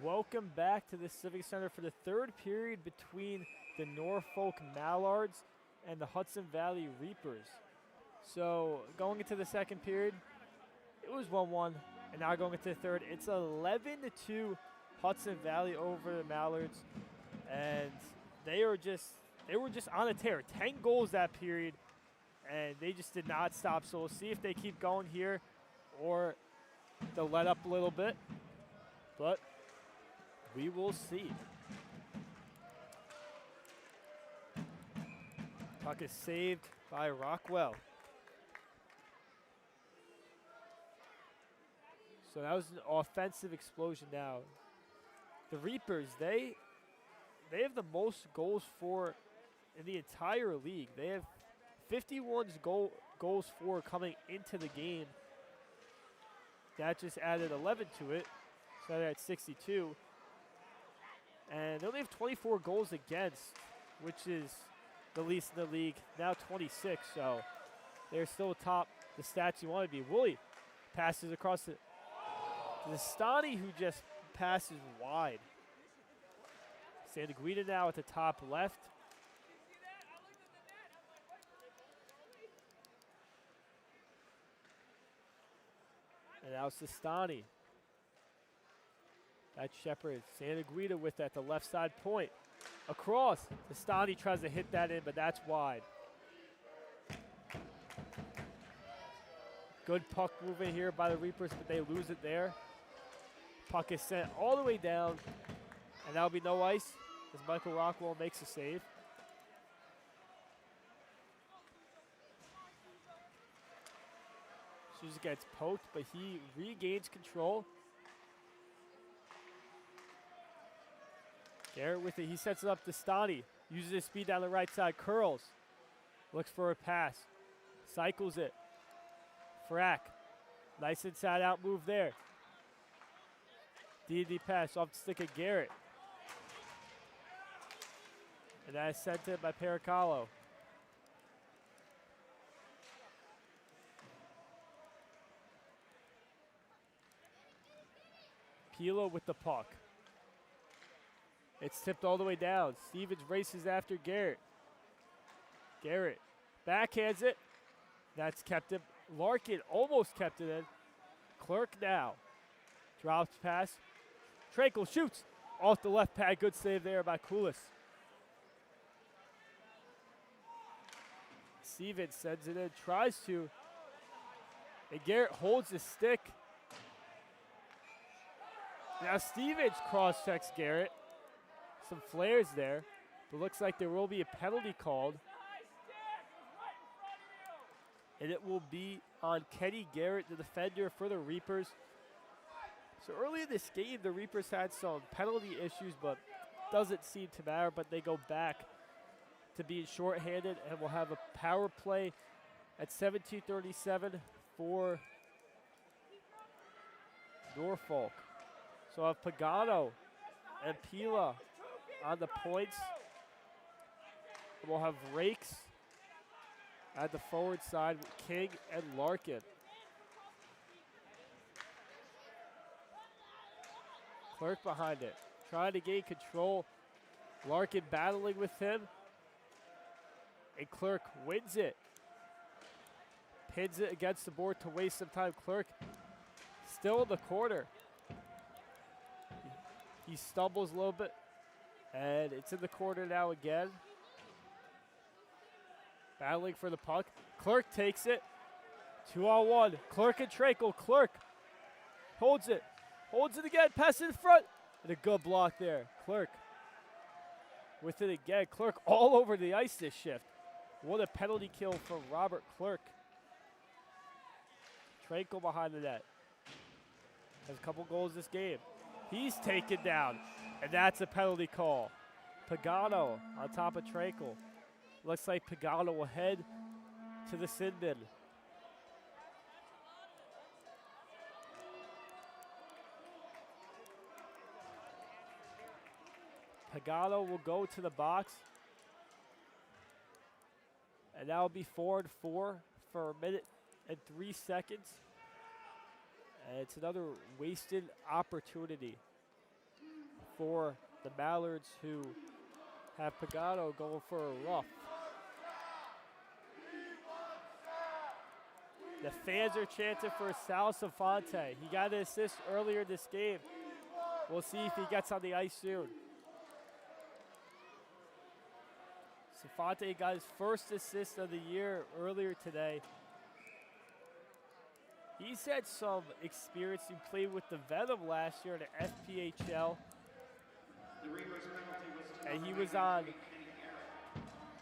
Welcome back to the Civic Center for the third period between the Norfolk Mallards and the Hudson Valley Reapers. So going into the second period, it was 1-1, and now going into the third, it's 11-2 Hudson Valley over the Mallards, and they were just on a tear. 10 goals that period, and they just did not stop. So we'll see if they keep going here or they'll let up a little bit, but we will see. Puck is saved by Rockwell. So that was an offensive explosion now. The Reapers, they have the most goals for in the entire league. They have 51 goals for coming into the game. That just added 11 to it, so they're at 62. And they only have 24 goals against, which is the least in the league, now 26, so they're still atop the stats you want to be. Woolley passes across to Stani, who just passes wide. Santaguida now at the top left. And now Sistani. That's Shepard. Santaguida with at the left side point. Across. Sistani tries to hit that in, but that's wide. Good puck movement here by the Reapers, but they lose it there. Puck is sent all the way down, and that'll be no ice as Michael Rockwell makes a save. Souza gets poked, but he regains control. Garrett with it, he sets it up to Stani. Uses his speed down the right side, curls. Looks for a pass, cycles it. Frack, nice inside out move there. D pass off the stick of Garrett. And that is sent in by Pericalo. Pilo with the puck. It's tipped all the way down. Stevens races after Garrett. Garrett backhands it. That's kept it. Larkin almost kept it in. Clerk now. Drops pass. Trankel shoots off the left pad. Good save there by Koulis. Stevens sends it in. Tries to. And Garrett holds the stick. Now Stevens cross-checks Garrett. Some flares there, but looks like there will be a penalty called. And it will be on Kenny Garrett, the defender for the Reapers. So early in this game, the Reapers had some penalty issues, but doesn't seem to matter, but they go back to being shorthanded, and we'll have a power play at 17:37 for Norfolk. So I'll have Pagano and Pila on the points. And we'll have Rakes at the forward side with King and Larkin. Clerk behind it, trying to gain control. Larkin battling with him. And Clerk wins it. Pins it against the board to waste some time. Clerk still in the corner. He stumbles a little bit. And it's in the corner now again. Battling for the puck. Clerk takes it. 2-on-1. Clerk and Trankel. Clerk holds it. Holds it again. Pass in front. And a good block there. Clerk with it again. Clerk all over the ice this shift. What a penalty kill from Robert Clerk. Trankel behind the net. Has a couple goals this game. He's taken down. And that's a penalty call. Pagano on top of Trankel. Looks like Pagano will head to the sin bin. Pagano will go to the box. And that will be 4-4 for a minute and 3 seconds. And it's another wasted opportunity. for the Mallards, who have Pagano going for a rough. The fans are chanting for Sal Safante. He got an assist earlier this game. We'll see if he gets on the ice soon. Safante got his first assist of the year earlier today. He's had some experience. He played with the Venom last year in the FPHL. And he was on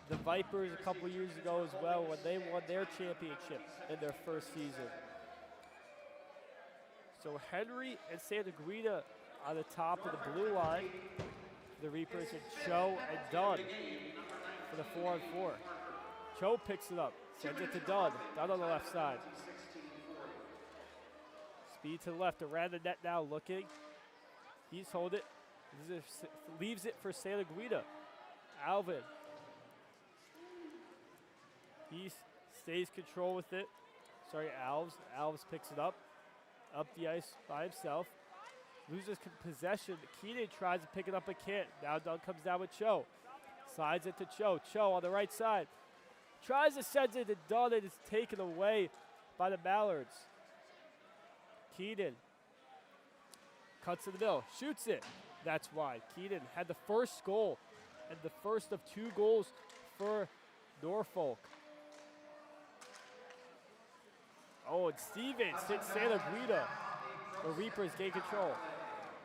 the Vipers a couple years ago as well when they won their championship in their first season. So Henry and Santa Guida on the top of the blue line. The Reapers and Cho and Dunn for the 4-on-4. Cho picks it up, sends it to Dunn. Dunn on the left side. Speed to the left, around the net now looking. He's holding it. Leaves it for Santa Guida. Alvin. He stays control with it. Sorry, Alves. Alves picks it up the ice by himself. Loses possession. Keenan tries to pick it up but can't. Now Dunn comes down with Cho. Slides it to Cho. Cho on the right side. Tries to send it to Dunn and it's taken away by the Mallards. Keenan cuts to the middle. Shoots it. That's wide. Keenan had the first goal and the first of 2 goals for Norfolk. Oh, and Stevens hits Santa Guida. The Reapers gain control.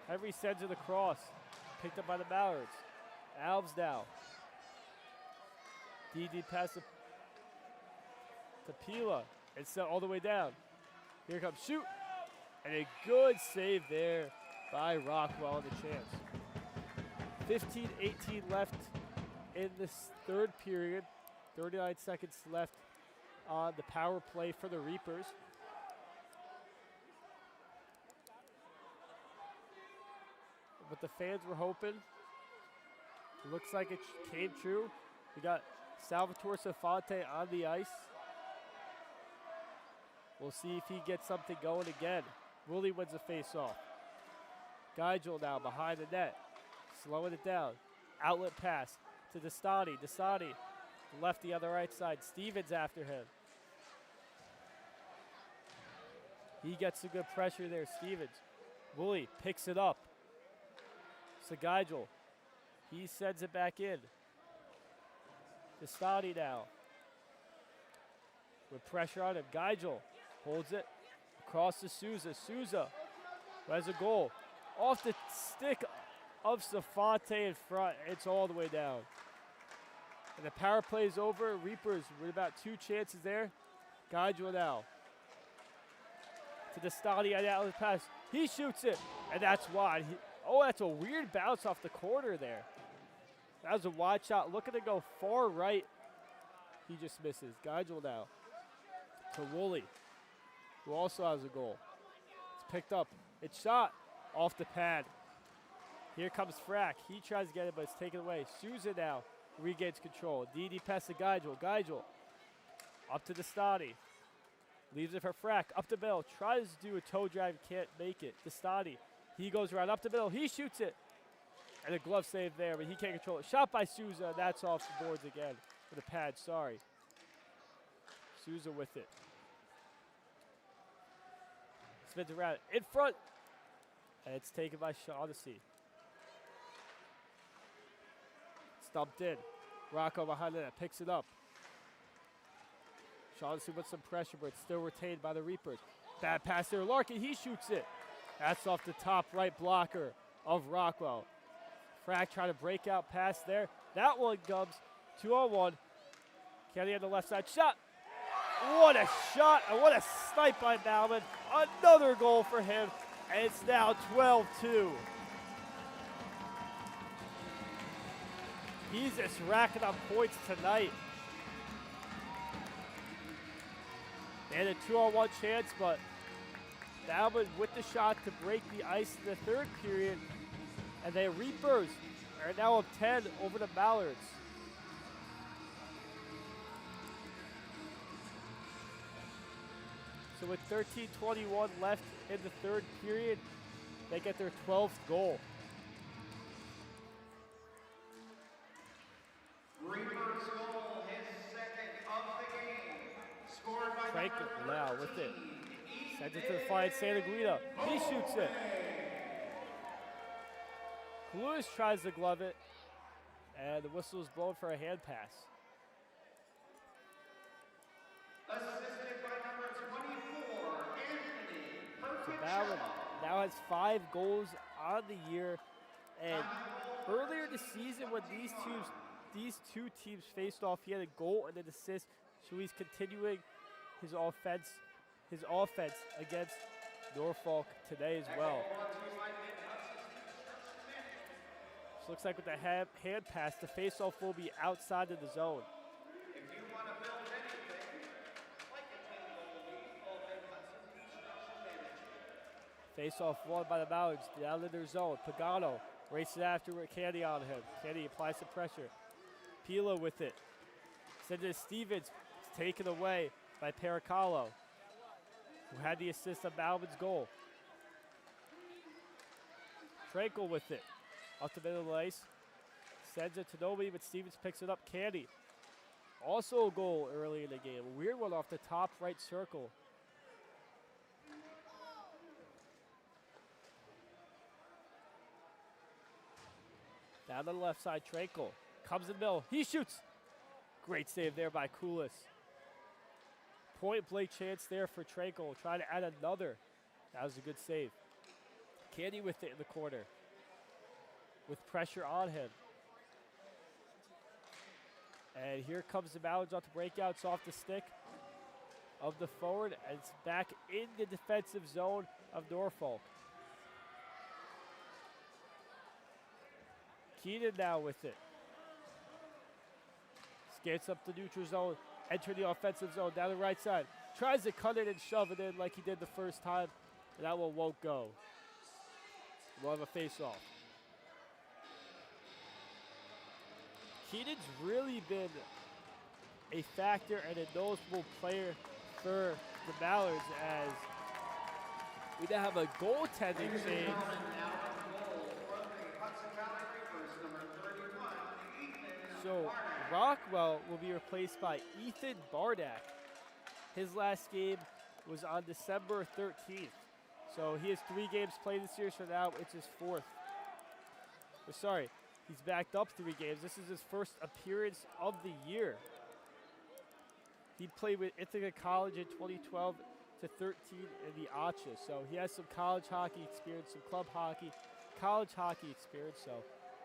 Henry sends it across. Picked up by the Mallards. Alves now. DD pass to Pila. And sent all the way down. Here comes shoot. And a good save there by Rockwell in the chance. 15-18 left in this third period. 39 seconds left on the power play for the Reapers. But the fans were hoping. Looks like it came true. We got Salvatore Safante on the ice. We'll see if he gets something going again. Woolley wins the face-off. Geigel now behind the net. Slowing it down. Outlet pass to Destani. Destani lefty on the right side. Stevens after him. He gets some good pressure there, Stevens. Woolley picks it up. Geigel. He sends it back in. Destani now. With pressure on him. Geigel holds it. Across to Souza. Souza who has a goal. Off the stick of Safante in front. It's all the way down. And the power play is over. Reapers with about 2 chances there. Geigel now. To Destani on the outlet pass. He shoots it. And that's wide. That's a weird bounce off the corner there. That was a wide shot. Looking to go far right. He just misses. Geigel now. To Woolley, who also has a goal. It's picked up. It's shot off the pad. Here comes Frack. He tries to get it, but it's taken away. Souza now regains control. DD pass to Geigel. Geigel up to Destani. Leaves it for Frack. Up the middle. Tries to do a toe drive. Can't make it. Destani. He goes around up the middle. He shoots it. And a glove save there, but he can't control it. Shot by Souza. That's off the boards again. For the pad. Sorry. Souza with it. Spins around in front. And it's taken by Shaughnessy. Stumped in. Rocco behind the net. Picks it up. Shaughnessy with some pressure, but it's still retained by the Reapers. Bad pass there. Larkin, he shoots it. That's off the top right blocker of Rockwell. Frack trying to break out pass there. That one comes 2-on-1. Kelly on the left side. Shot. What a shot and what a snipe by Bauman. Another goal for him. And it's now 12-2. He's just racking up points tonight. They had a 2-on-1 chance, but Bauman with the shot to break the ice in the third period. And the Reapers are now up 10 over the Mallards. So with 13:21 left in the third period, they get their 12th goal. Reaper's goal, his second of the game. Scored by Frankel number now with it. 13, Sends it to the flying Santa Guida. He shoots it. Lewis tries to glove it, and the whistle is blown for a hand pass. Assisted by number 24, Anthony So Ballard now has 5 goals on the year, and earlier this season when these two teams faced off, he had a goal and an assist, so he's continuing his offense against Norfolk today as well. So looks like with the hand pass, the faceoff will be outside of the zone. If you want to build anything, like a 10-goal lead, call Mid Hudson Construction Management. Faceoff won by the Mallards down in their zone. Pagano races after with Candy on him. Candy applies some pressure. Pila with it. Sends it to Stevens. It's taken away by Pericalo, who had the assist on Malvin's goal. Frankel with it. Up the middle of the ice. Sends it to nobody, but Stevens picks it up. Candy. Also a goal early in the game. A weird one off the top right circle. Down to the left side, Frankel. Comes in the middle. He shoots. Great save there by Koulis. Point blank chance there for Frankel. Trying to add another. That was a good save. Candy with it in the corner. With pressure on him. And here comes the Mallards off the breakout. It's off the stick of the forward. And it's back in the defensive zone of Norfolk. Keenan now with it. Skates up the neutral zone. Enter the offensive zone down the right side. Tries to cut it and shove it in like he did the first time. And that one won't go. We'll have a face-off. Keenan's really been a factor and a noticeable player for the Mallards as we now have a goaltending change. So Rockwell will be replaced by Ethan Bardak. His last game was on December 13th. So he has 3 games played this year, so now it's his 4th. Sorry, he's backed up 3 games. This is his first appearance of the year. He played with Ithaca College in 2012 to 13 in the ACHA. So he has some college hockey experience, some club hockey, college hockey experience. So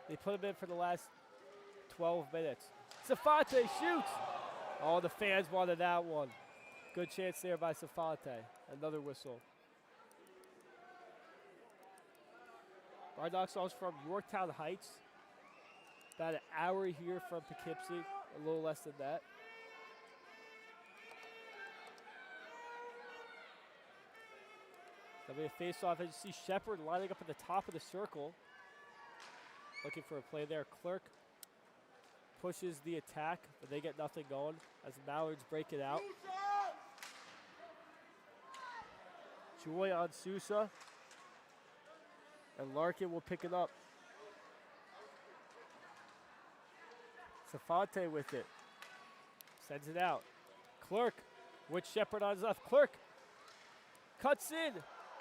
they put him in for the last 12 minutes. Safate shoots. Oh, the fans wanted that one. Good chance there by Safate. Another whistle. Bardock's also from Yorktown Heights. About an hour here from Poughkeepsie. A little less than that. There'll be a face-off as you see Shepard lining up at the top of the circle. Looking for a play there. Clerk pushes the attack, but they get nothing going as the Mallards break it out. Joy on Sousa. And Larkin will pick it up. Safate with it. Sends it out. Clerk with Shepard on his left. Clerk cuts in.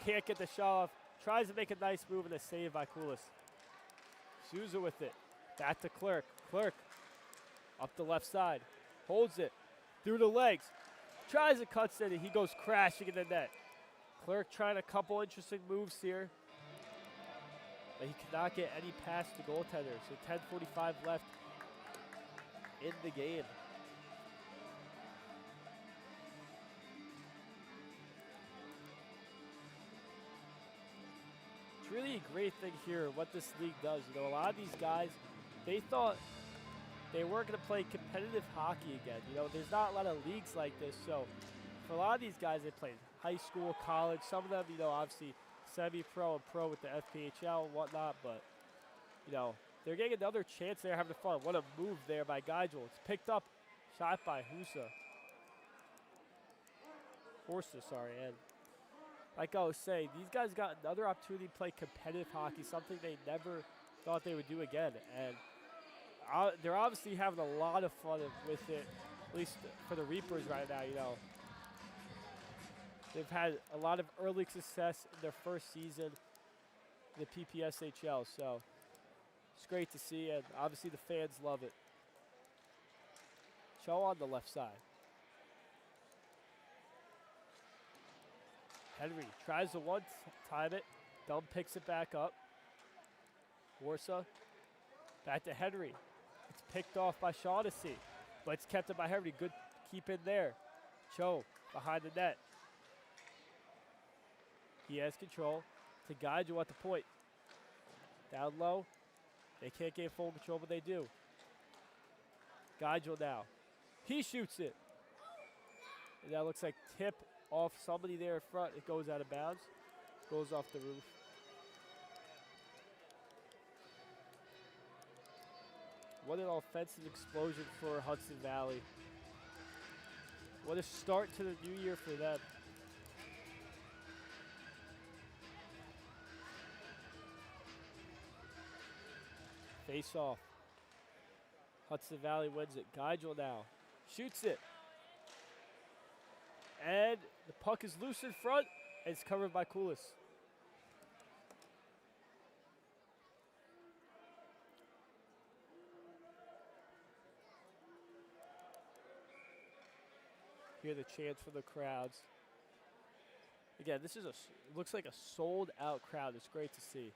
Can't get the shot off. Tries to make a nice move and a save by Koulis. Sousa with it. Back to Clerk. Clerk up the left side. Holds it. Through the legs. Tries to cut in and he goes crashing in the net. Clerk trying a couple interesting moves here. But he cannot get any past the goaltender. So 10:45 left in the game. It's really a great thing here what this league does. You know, a lot of these guys, they thought they weren't going to play competitive hockey again. You know, there's not a lot of leagues like this. So for a lot of these guys, they played high school, college. Some of them, you know, obviously semi-pro and pro with the FPHL and whatnot, but, you know, they're getting another chance there having fun. What a move there by Geigel. It's picked up, shot by Horsa, sorry. And like I was saying, these guys got another opportunity to play competitive hockey, something they never thought they would do again. And they're obviously having a lot of fun with it, at least for the Reapers right now, you know. They've had a lot of early success in their first season in the PPSHL, so it's great to see, and obviously the fans love it. Cho on the left side. Henry tries to one-time it. Dunn picks it back up. Warsaw back to Henry. It's picked off by Shaughnessy, but it's kept it by Henry. Good keep in there. Cho behind the net. He has control to guide you at the point. Down low. They can't get full control, but they do. Guide now. He shoots it. And that looks like tip off somebody there in front. It goes out of bounds. Goes off the roof. What an offensive explosion for Hudson Valley. What a start to the new year for them. Face off. Hudson Valley wins it. Geigel now shoots it. And the puck is loose in front. And it's covered by Koulis. Hear the chants from the crowds. Again, this is looks like a sold out crowd. It's great to see.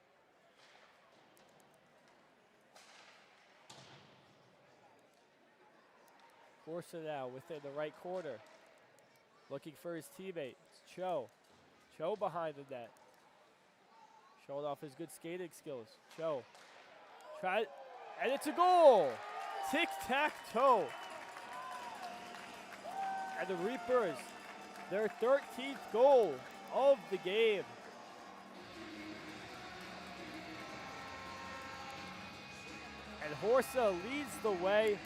Forza now within the right corner. Looking for his teammate. It's Cho. Cho behind the net. Showing off his good skating skills. Cho. Try it. And it's a goal! Tic-tac-toe. And the Reapers, their 13th goal of the game. And Horsa leads the way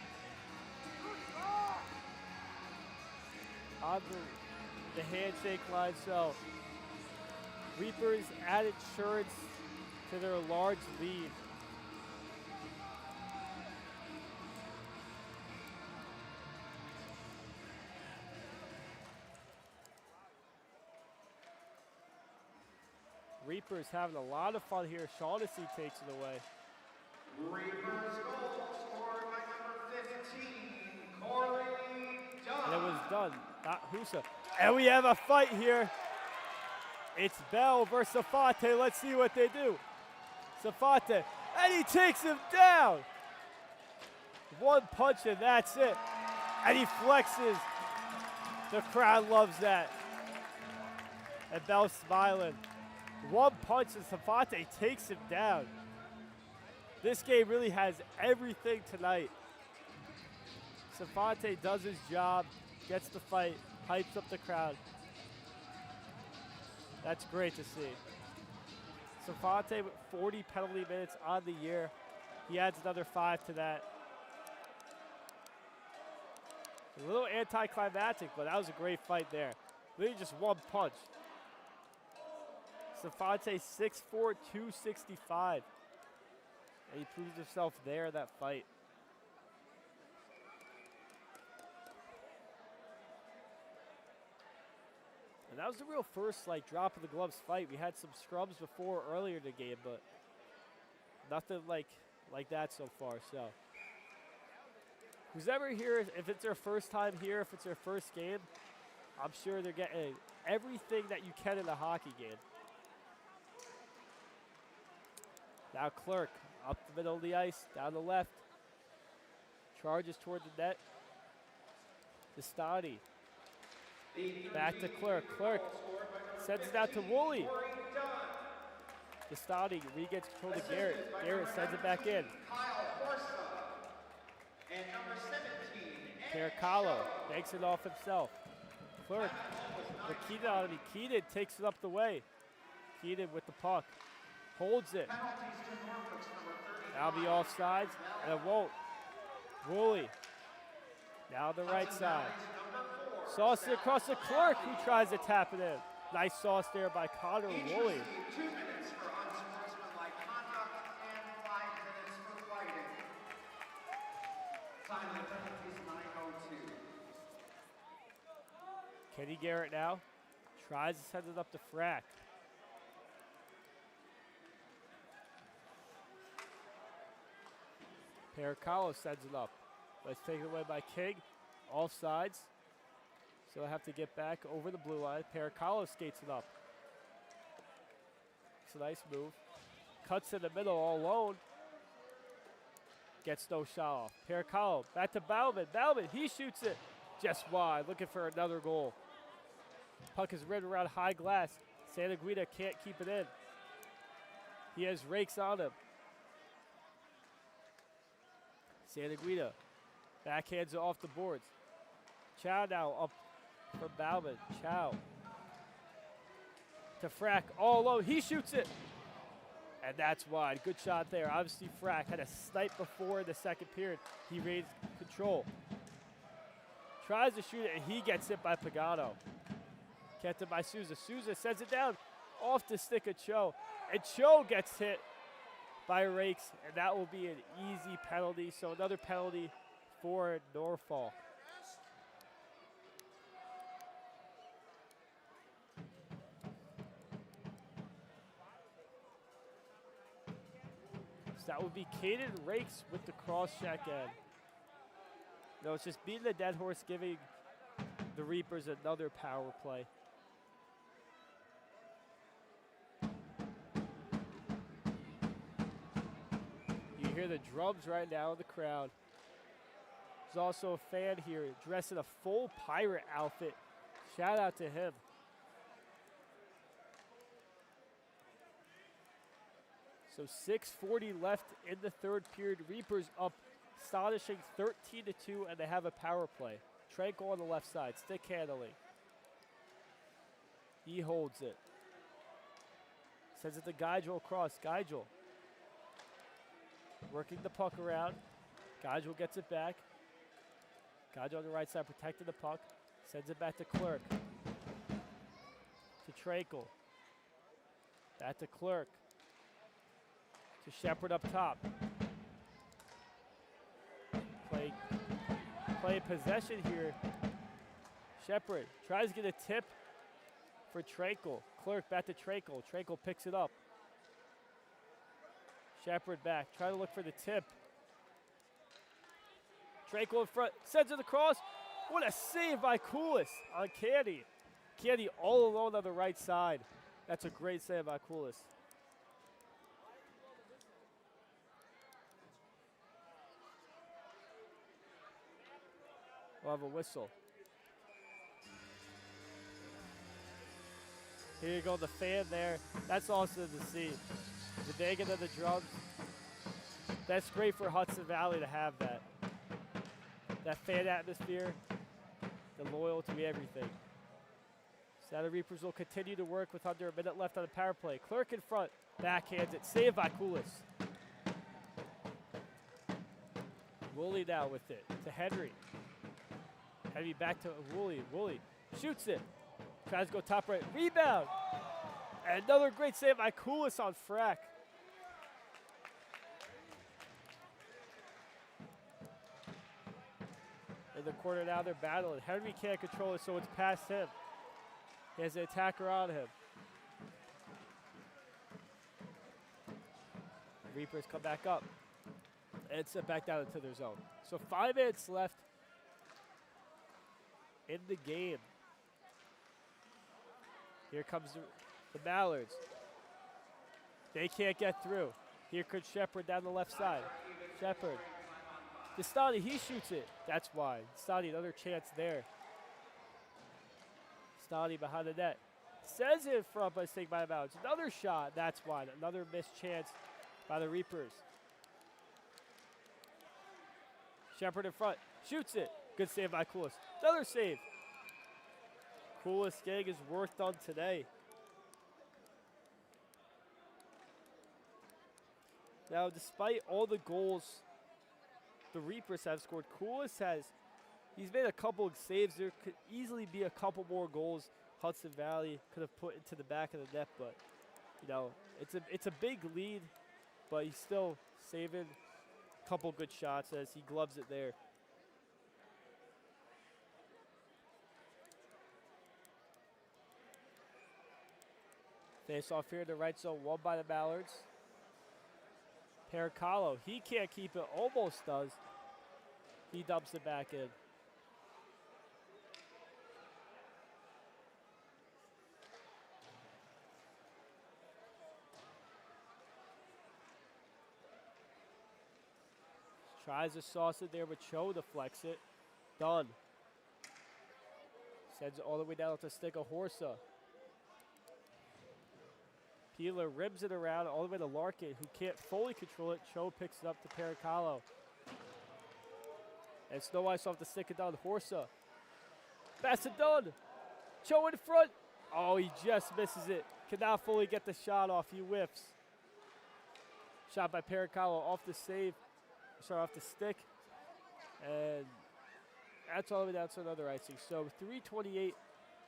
on the handshake line. So Reapers add insurance to their large lead. Reapers having a lot of fun here. Shaughnessy takes it away. Reapers goal scored by number 15, Corey Dunn. And it was done, not Husa. And we have a fight here. It's Bell versus Safate. Let's see what they do. Safate, and he takes him down. One punch and that's it. And he flexes. The crowd loves that. And Bell's smiling. One punch and Safate takes him down. This game really has everything tonight. Safate does his job, gets the fight, hypes up the crowd. That's great to see. Safate with 40 penalty minutes on the year. He adds another 5 to that. A little anticlimactic, but that was a great fight there. Really just one punch. Safate 6'4", 265. And he proves himself there in that fight. And that was the real first drop of the gloves fight. We had some scrubs before earlier in the game, but nothing like that so far. So who's ever here, if it's their first time here, if it's their first game, I'm sure they're getting everything that you can in a hockey game. Now Clerk, up the middle of the ice, down the left. Charges toward the net. Destani. Back to Clerk. Clerk sends it out to Woolley. Destani re-gets control to Garrett. Garrett sends it back in. Caracalo makes it off himself. Clerk with Keenan on him. Keenan takes it up the way. Keenan with the puck. Holds it. That'll be offsides, and it won't. Woolley. Now the right side. Sauce it across the Clerk, who tries to tap it in. Nice sauce there by Connor Woolley. 2 minutes for unsportsmanlike conduct and 5 minutes for fighting. Time of the penalty is 9:02. Kenny Garrett now tries to send it up to Frack. Paracalo sends it up. But it's taken away by King. Offsides. So I have to get back over the blue line. Paracalo skates it up. It's a nice move. Cuts in the middle all alone. Gets no shot off. Paracalo back to Bauman. Bauman, he shoots it just wide. Looking for another goal. Puck is ripped around high glass. Santa Guida can't keep it in. He has rakes on him. Santa Guida backhands it off the boards. Chow now up from Bauman. Chow to Frack all alone. He shoots it. And that's wide. Good shot there. Obviously, Frack had a snipe before in the second period. He raised control. Tries to shoot it, and he gets hit by Pagano. Kept it by Souza. Souza sends it down off the stick of Cho. And Cho gets hit by Rakes, and that will be an easy penalty. So another penalty for Norfolk. So that would be Caden Rakes with the cross check in. No, it's just beating the dead horse, giving the Reapers another power play. You hear the drums right now in the crowd. There's also a fan here dressed in a full pirate outfit. Shout out to him. So 6:40 left in the third period. Reapers up astonishing 13-2, and they have a power play. Tranquil on the left side, stick handling. He holds it. Sends it to Geigel across. Geigel working the puck around. Geigel gets it back. Geigel on the right side protecting the puck. Sends it back to Clerk. To Tranquil. Back to Clerk. To Shepard up top. Play possession here. Shepard tries to get a tip for Tranquil. Clerk back to Tranquil. Tranquil picks it up. Shepard back. Trying to look for the tip. Tranquil in front. Sends it across. What a save by Koulis on Candy. Candy all alone on the right side. That's a great save by Koulis. We'll have a whistle. Here you go, the fan there. That's awesome to see. The banging of the drums. That's great for Hudson Valley to have that. That fan atmosphere, the loyalty, everything. So the Reapers will continue to work with under a minute left on the power play. Clerk in front, backhands it, saved by Koulis. Woolley now with it, to Henry. Henry back to Woolley. Woolley shoots it. Tries to go top right. Rebound. And another great save by Koulis on Frack. In the corner now, they're battling. Henry can't control it, so it's past him. He has an attacker on him. Reapers come back up. And set back down into their zone. So 5 minutes left in the game. Here comes the Mallards. They can't get through. Here comes Shepard down the left side. Shepard. Destani, he shoots it. That's wide. Destani, another chance there. Destani behind the net. Says it in front, but it's taken by the Mallards. Another shot. That's wide. Another missed chance by the Reapers. Shepard in front. Shoots it. Good save by Koulis. Another save. Koulis getting his work done today. Now, despite all the goals the Reapers have scored, he's made a couple of saves. There could easily be a couple more goals Hudson Valley could have put into the back of the net, but you know, it's a big lead, but he's still saving a couple good shots as he gloves it there. Face off here in the right zone, won by the Mallards. Pericalo, he can't keep it, almost does. He dumps it back in. Tries to sauce it there, but Cho deflects it. Done. Sends it all the way down to stick of Horsa. Peeler ribs it around all the way to Larkin, who can't fully control it. Cho picks it up to Pericalo. And Snow Ice off the stick it down. Horsa. Pass it done. Cho in front. Oh, he just misses it. Cannot fully get the shot off. He whiffs. Shot by Pericalo off the save. Sorry, off the stick. And that's all the way down to another icing. So 3:28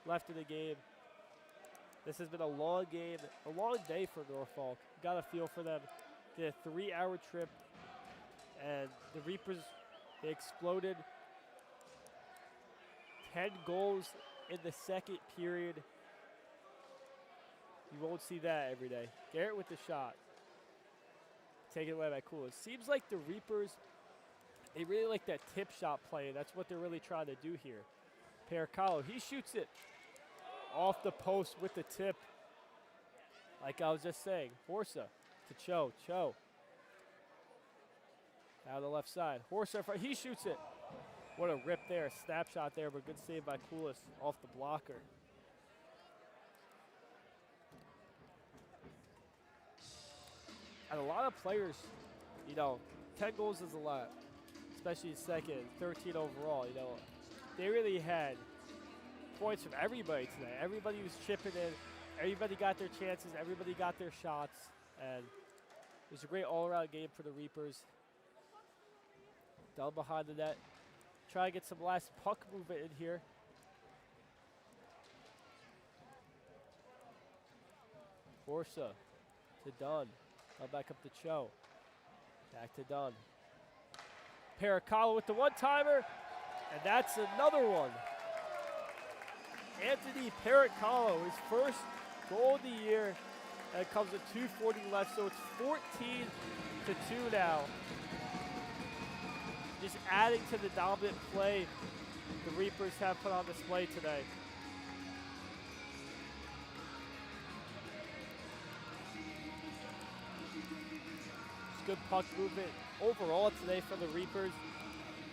left in the game. This has been a long game, a long day for Norfolk. Got a feel for them. Did a 3-hour trip, and the Reapers, they exploded. 10 goals in the second period. You won't see that every day. Garrett with the shot. Taken away by Cool. It seems like the Reapers, they really like that tip shot play. That's what they're really trying to do here. Pericalo, he shoots it off the post with the tip. Like I was just saying. Horsa to Cho. Cho. Down the left side. Horsa, he shoots it. What a rip there. Snapshot there, but good save by Coolis off the blocker. And a lot of players, 10 goals is a lot, especially in second, 13 overall. They really had points from everybody today. Everybody was chipping in. Everybody got their chances. Everybody got their shots. And it was a great all-around game for the Reapers. Down behind the net. Try to get some last puck movement in here. Horsa to Dunn. Now back up to Cho. Back to Dunn. Pericalo with the one-timer. And that's another one. Anthony Pericalo, his first goal of the year. And it comes with 2:40 left, so it's 14-2 now. Just adding to the dominant play the Reapers have put on display today. Good puck movement overall today for the Reapers.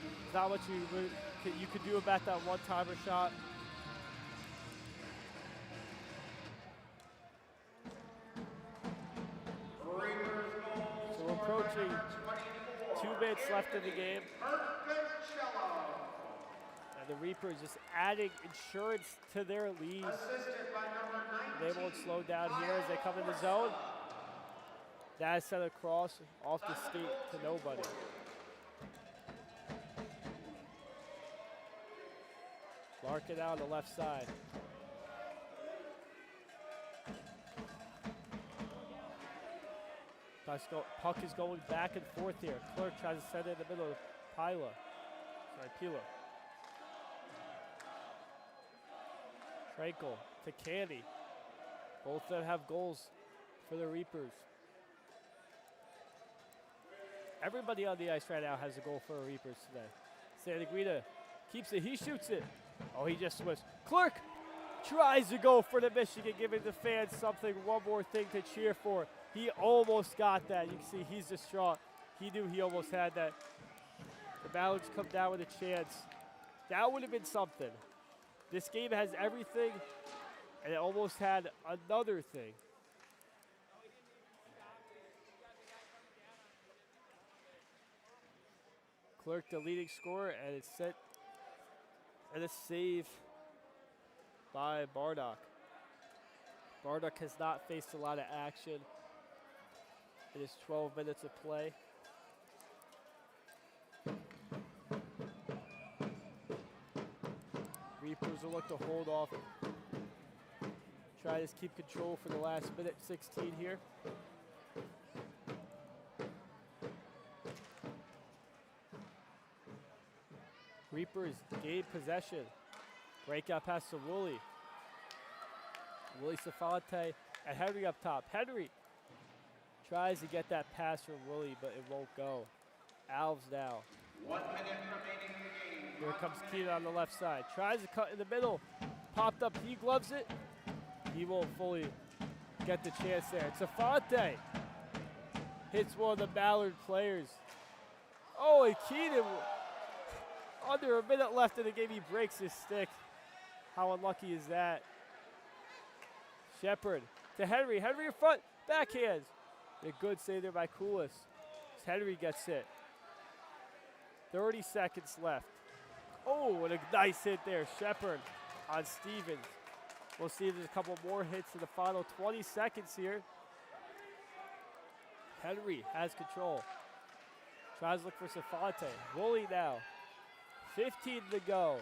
There's not much you could do about that one-timer shot. So we're approaching 2 minutes left in the game. And the Reapers just adding insurance to their lead. They won't slow down here as they come in the zone. That is sent across off the skate to nobody. Larkin out on the left side. Puck is going back and forth here. Clerk tries to send it in the middle of Pila. Tranquil to Candy. Both of them have goals for the Reapers. Everybody on the ice right now has a goal for the Reapers today. Santaguida keeps it. He shoots it. Oh, he just switched. Clerk tries to go for the Michigan, giving the fans one more thing to cheer for. He almost got that. You can see he's distraught. He knew he almost had that. The Mallards come down with a chance. That would have been something. This game has everything, and it almost had another thing. Clerk, the leading scorer, and it's set. And a save by Bardock. Bardock has not faced a lot of action in his 12 minutes of play. Reapers will look to hold off. Try to keep control for the last minute 16 here. Reapers gain possession. Breakout pass to Woolley. Woolley Safalate And Henry up top. Henry tries to get that pass from Willie, but it won't go. Alves now. 1 minute remaining in the game. Here comes Keenan on the left side. Tries to cut in the middle. Popped up. He gloves it. He won't fully get the chance there. It's Safante. Hits one of the Mallard players. Oh, and Keenan, under a minute left in the game, he breaks his stick. How unlucky is that? Shepard to Henry. Henry in front. Backhands. A good save there by Koulis. Henry gets it. 30 seconds left. Oh, and a nice hit there. Shepard on Stevens. We'll see if there's a couple more hits in the final 20 seconds here. Henry has control. Tries to look for Safante. Woolley now. 15 to go.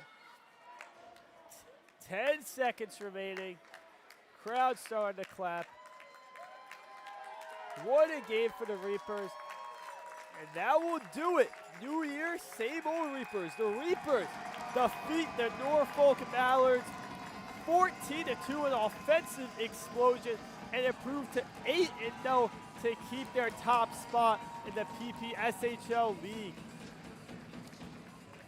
10 seconds remaining. Crowd starting to clap. What a game for the Reapers. And that will do it. New Year, same old Reapers. The Reapers defeat the Norfolk Mallards 14-2, an offensive explosion, and improve to 8-0 to keep their top spot in the PPSHL League.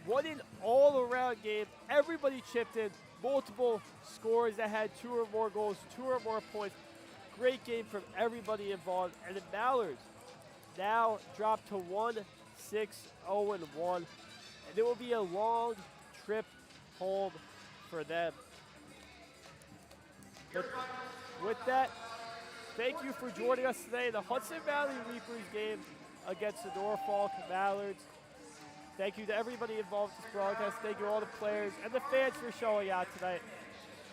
What an all-around game. Everybody chipped in. Multiple scores that had 2 or more goals, 2 or more points. Great game from everybody involved. And the Mallards now drop to 1-6-0-1. And it will be a long trip home for them. But with that, thank you for joining us today in the Hudson Valley Reapers game against the Norfolk Mallards. Thank you to everybody involved in this broadcast. Thank you to all the players and the fans for showing out tonight.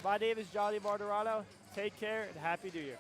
My name is Johnny Martirano. Take care and Happy New Year.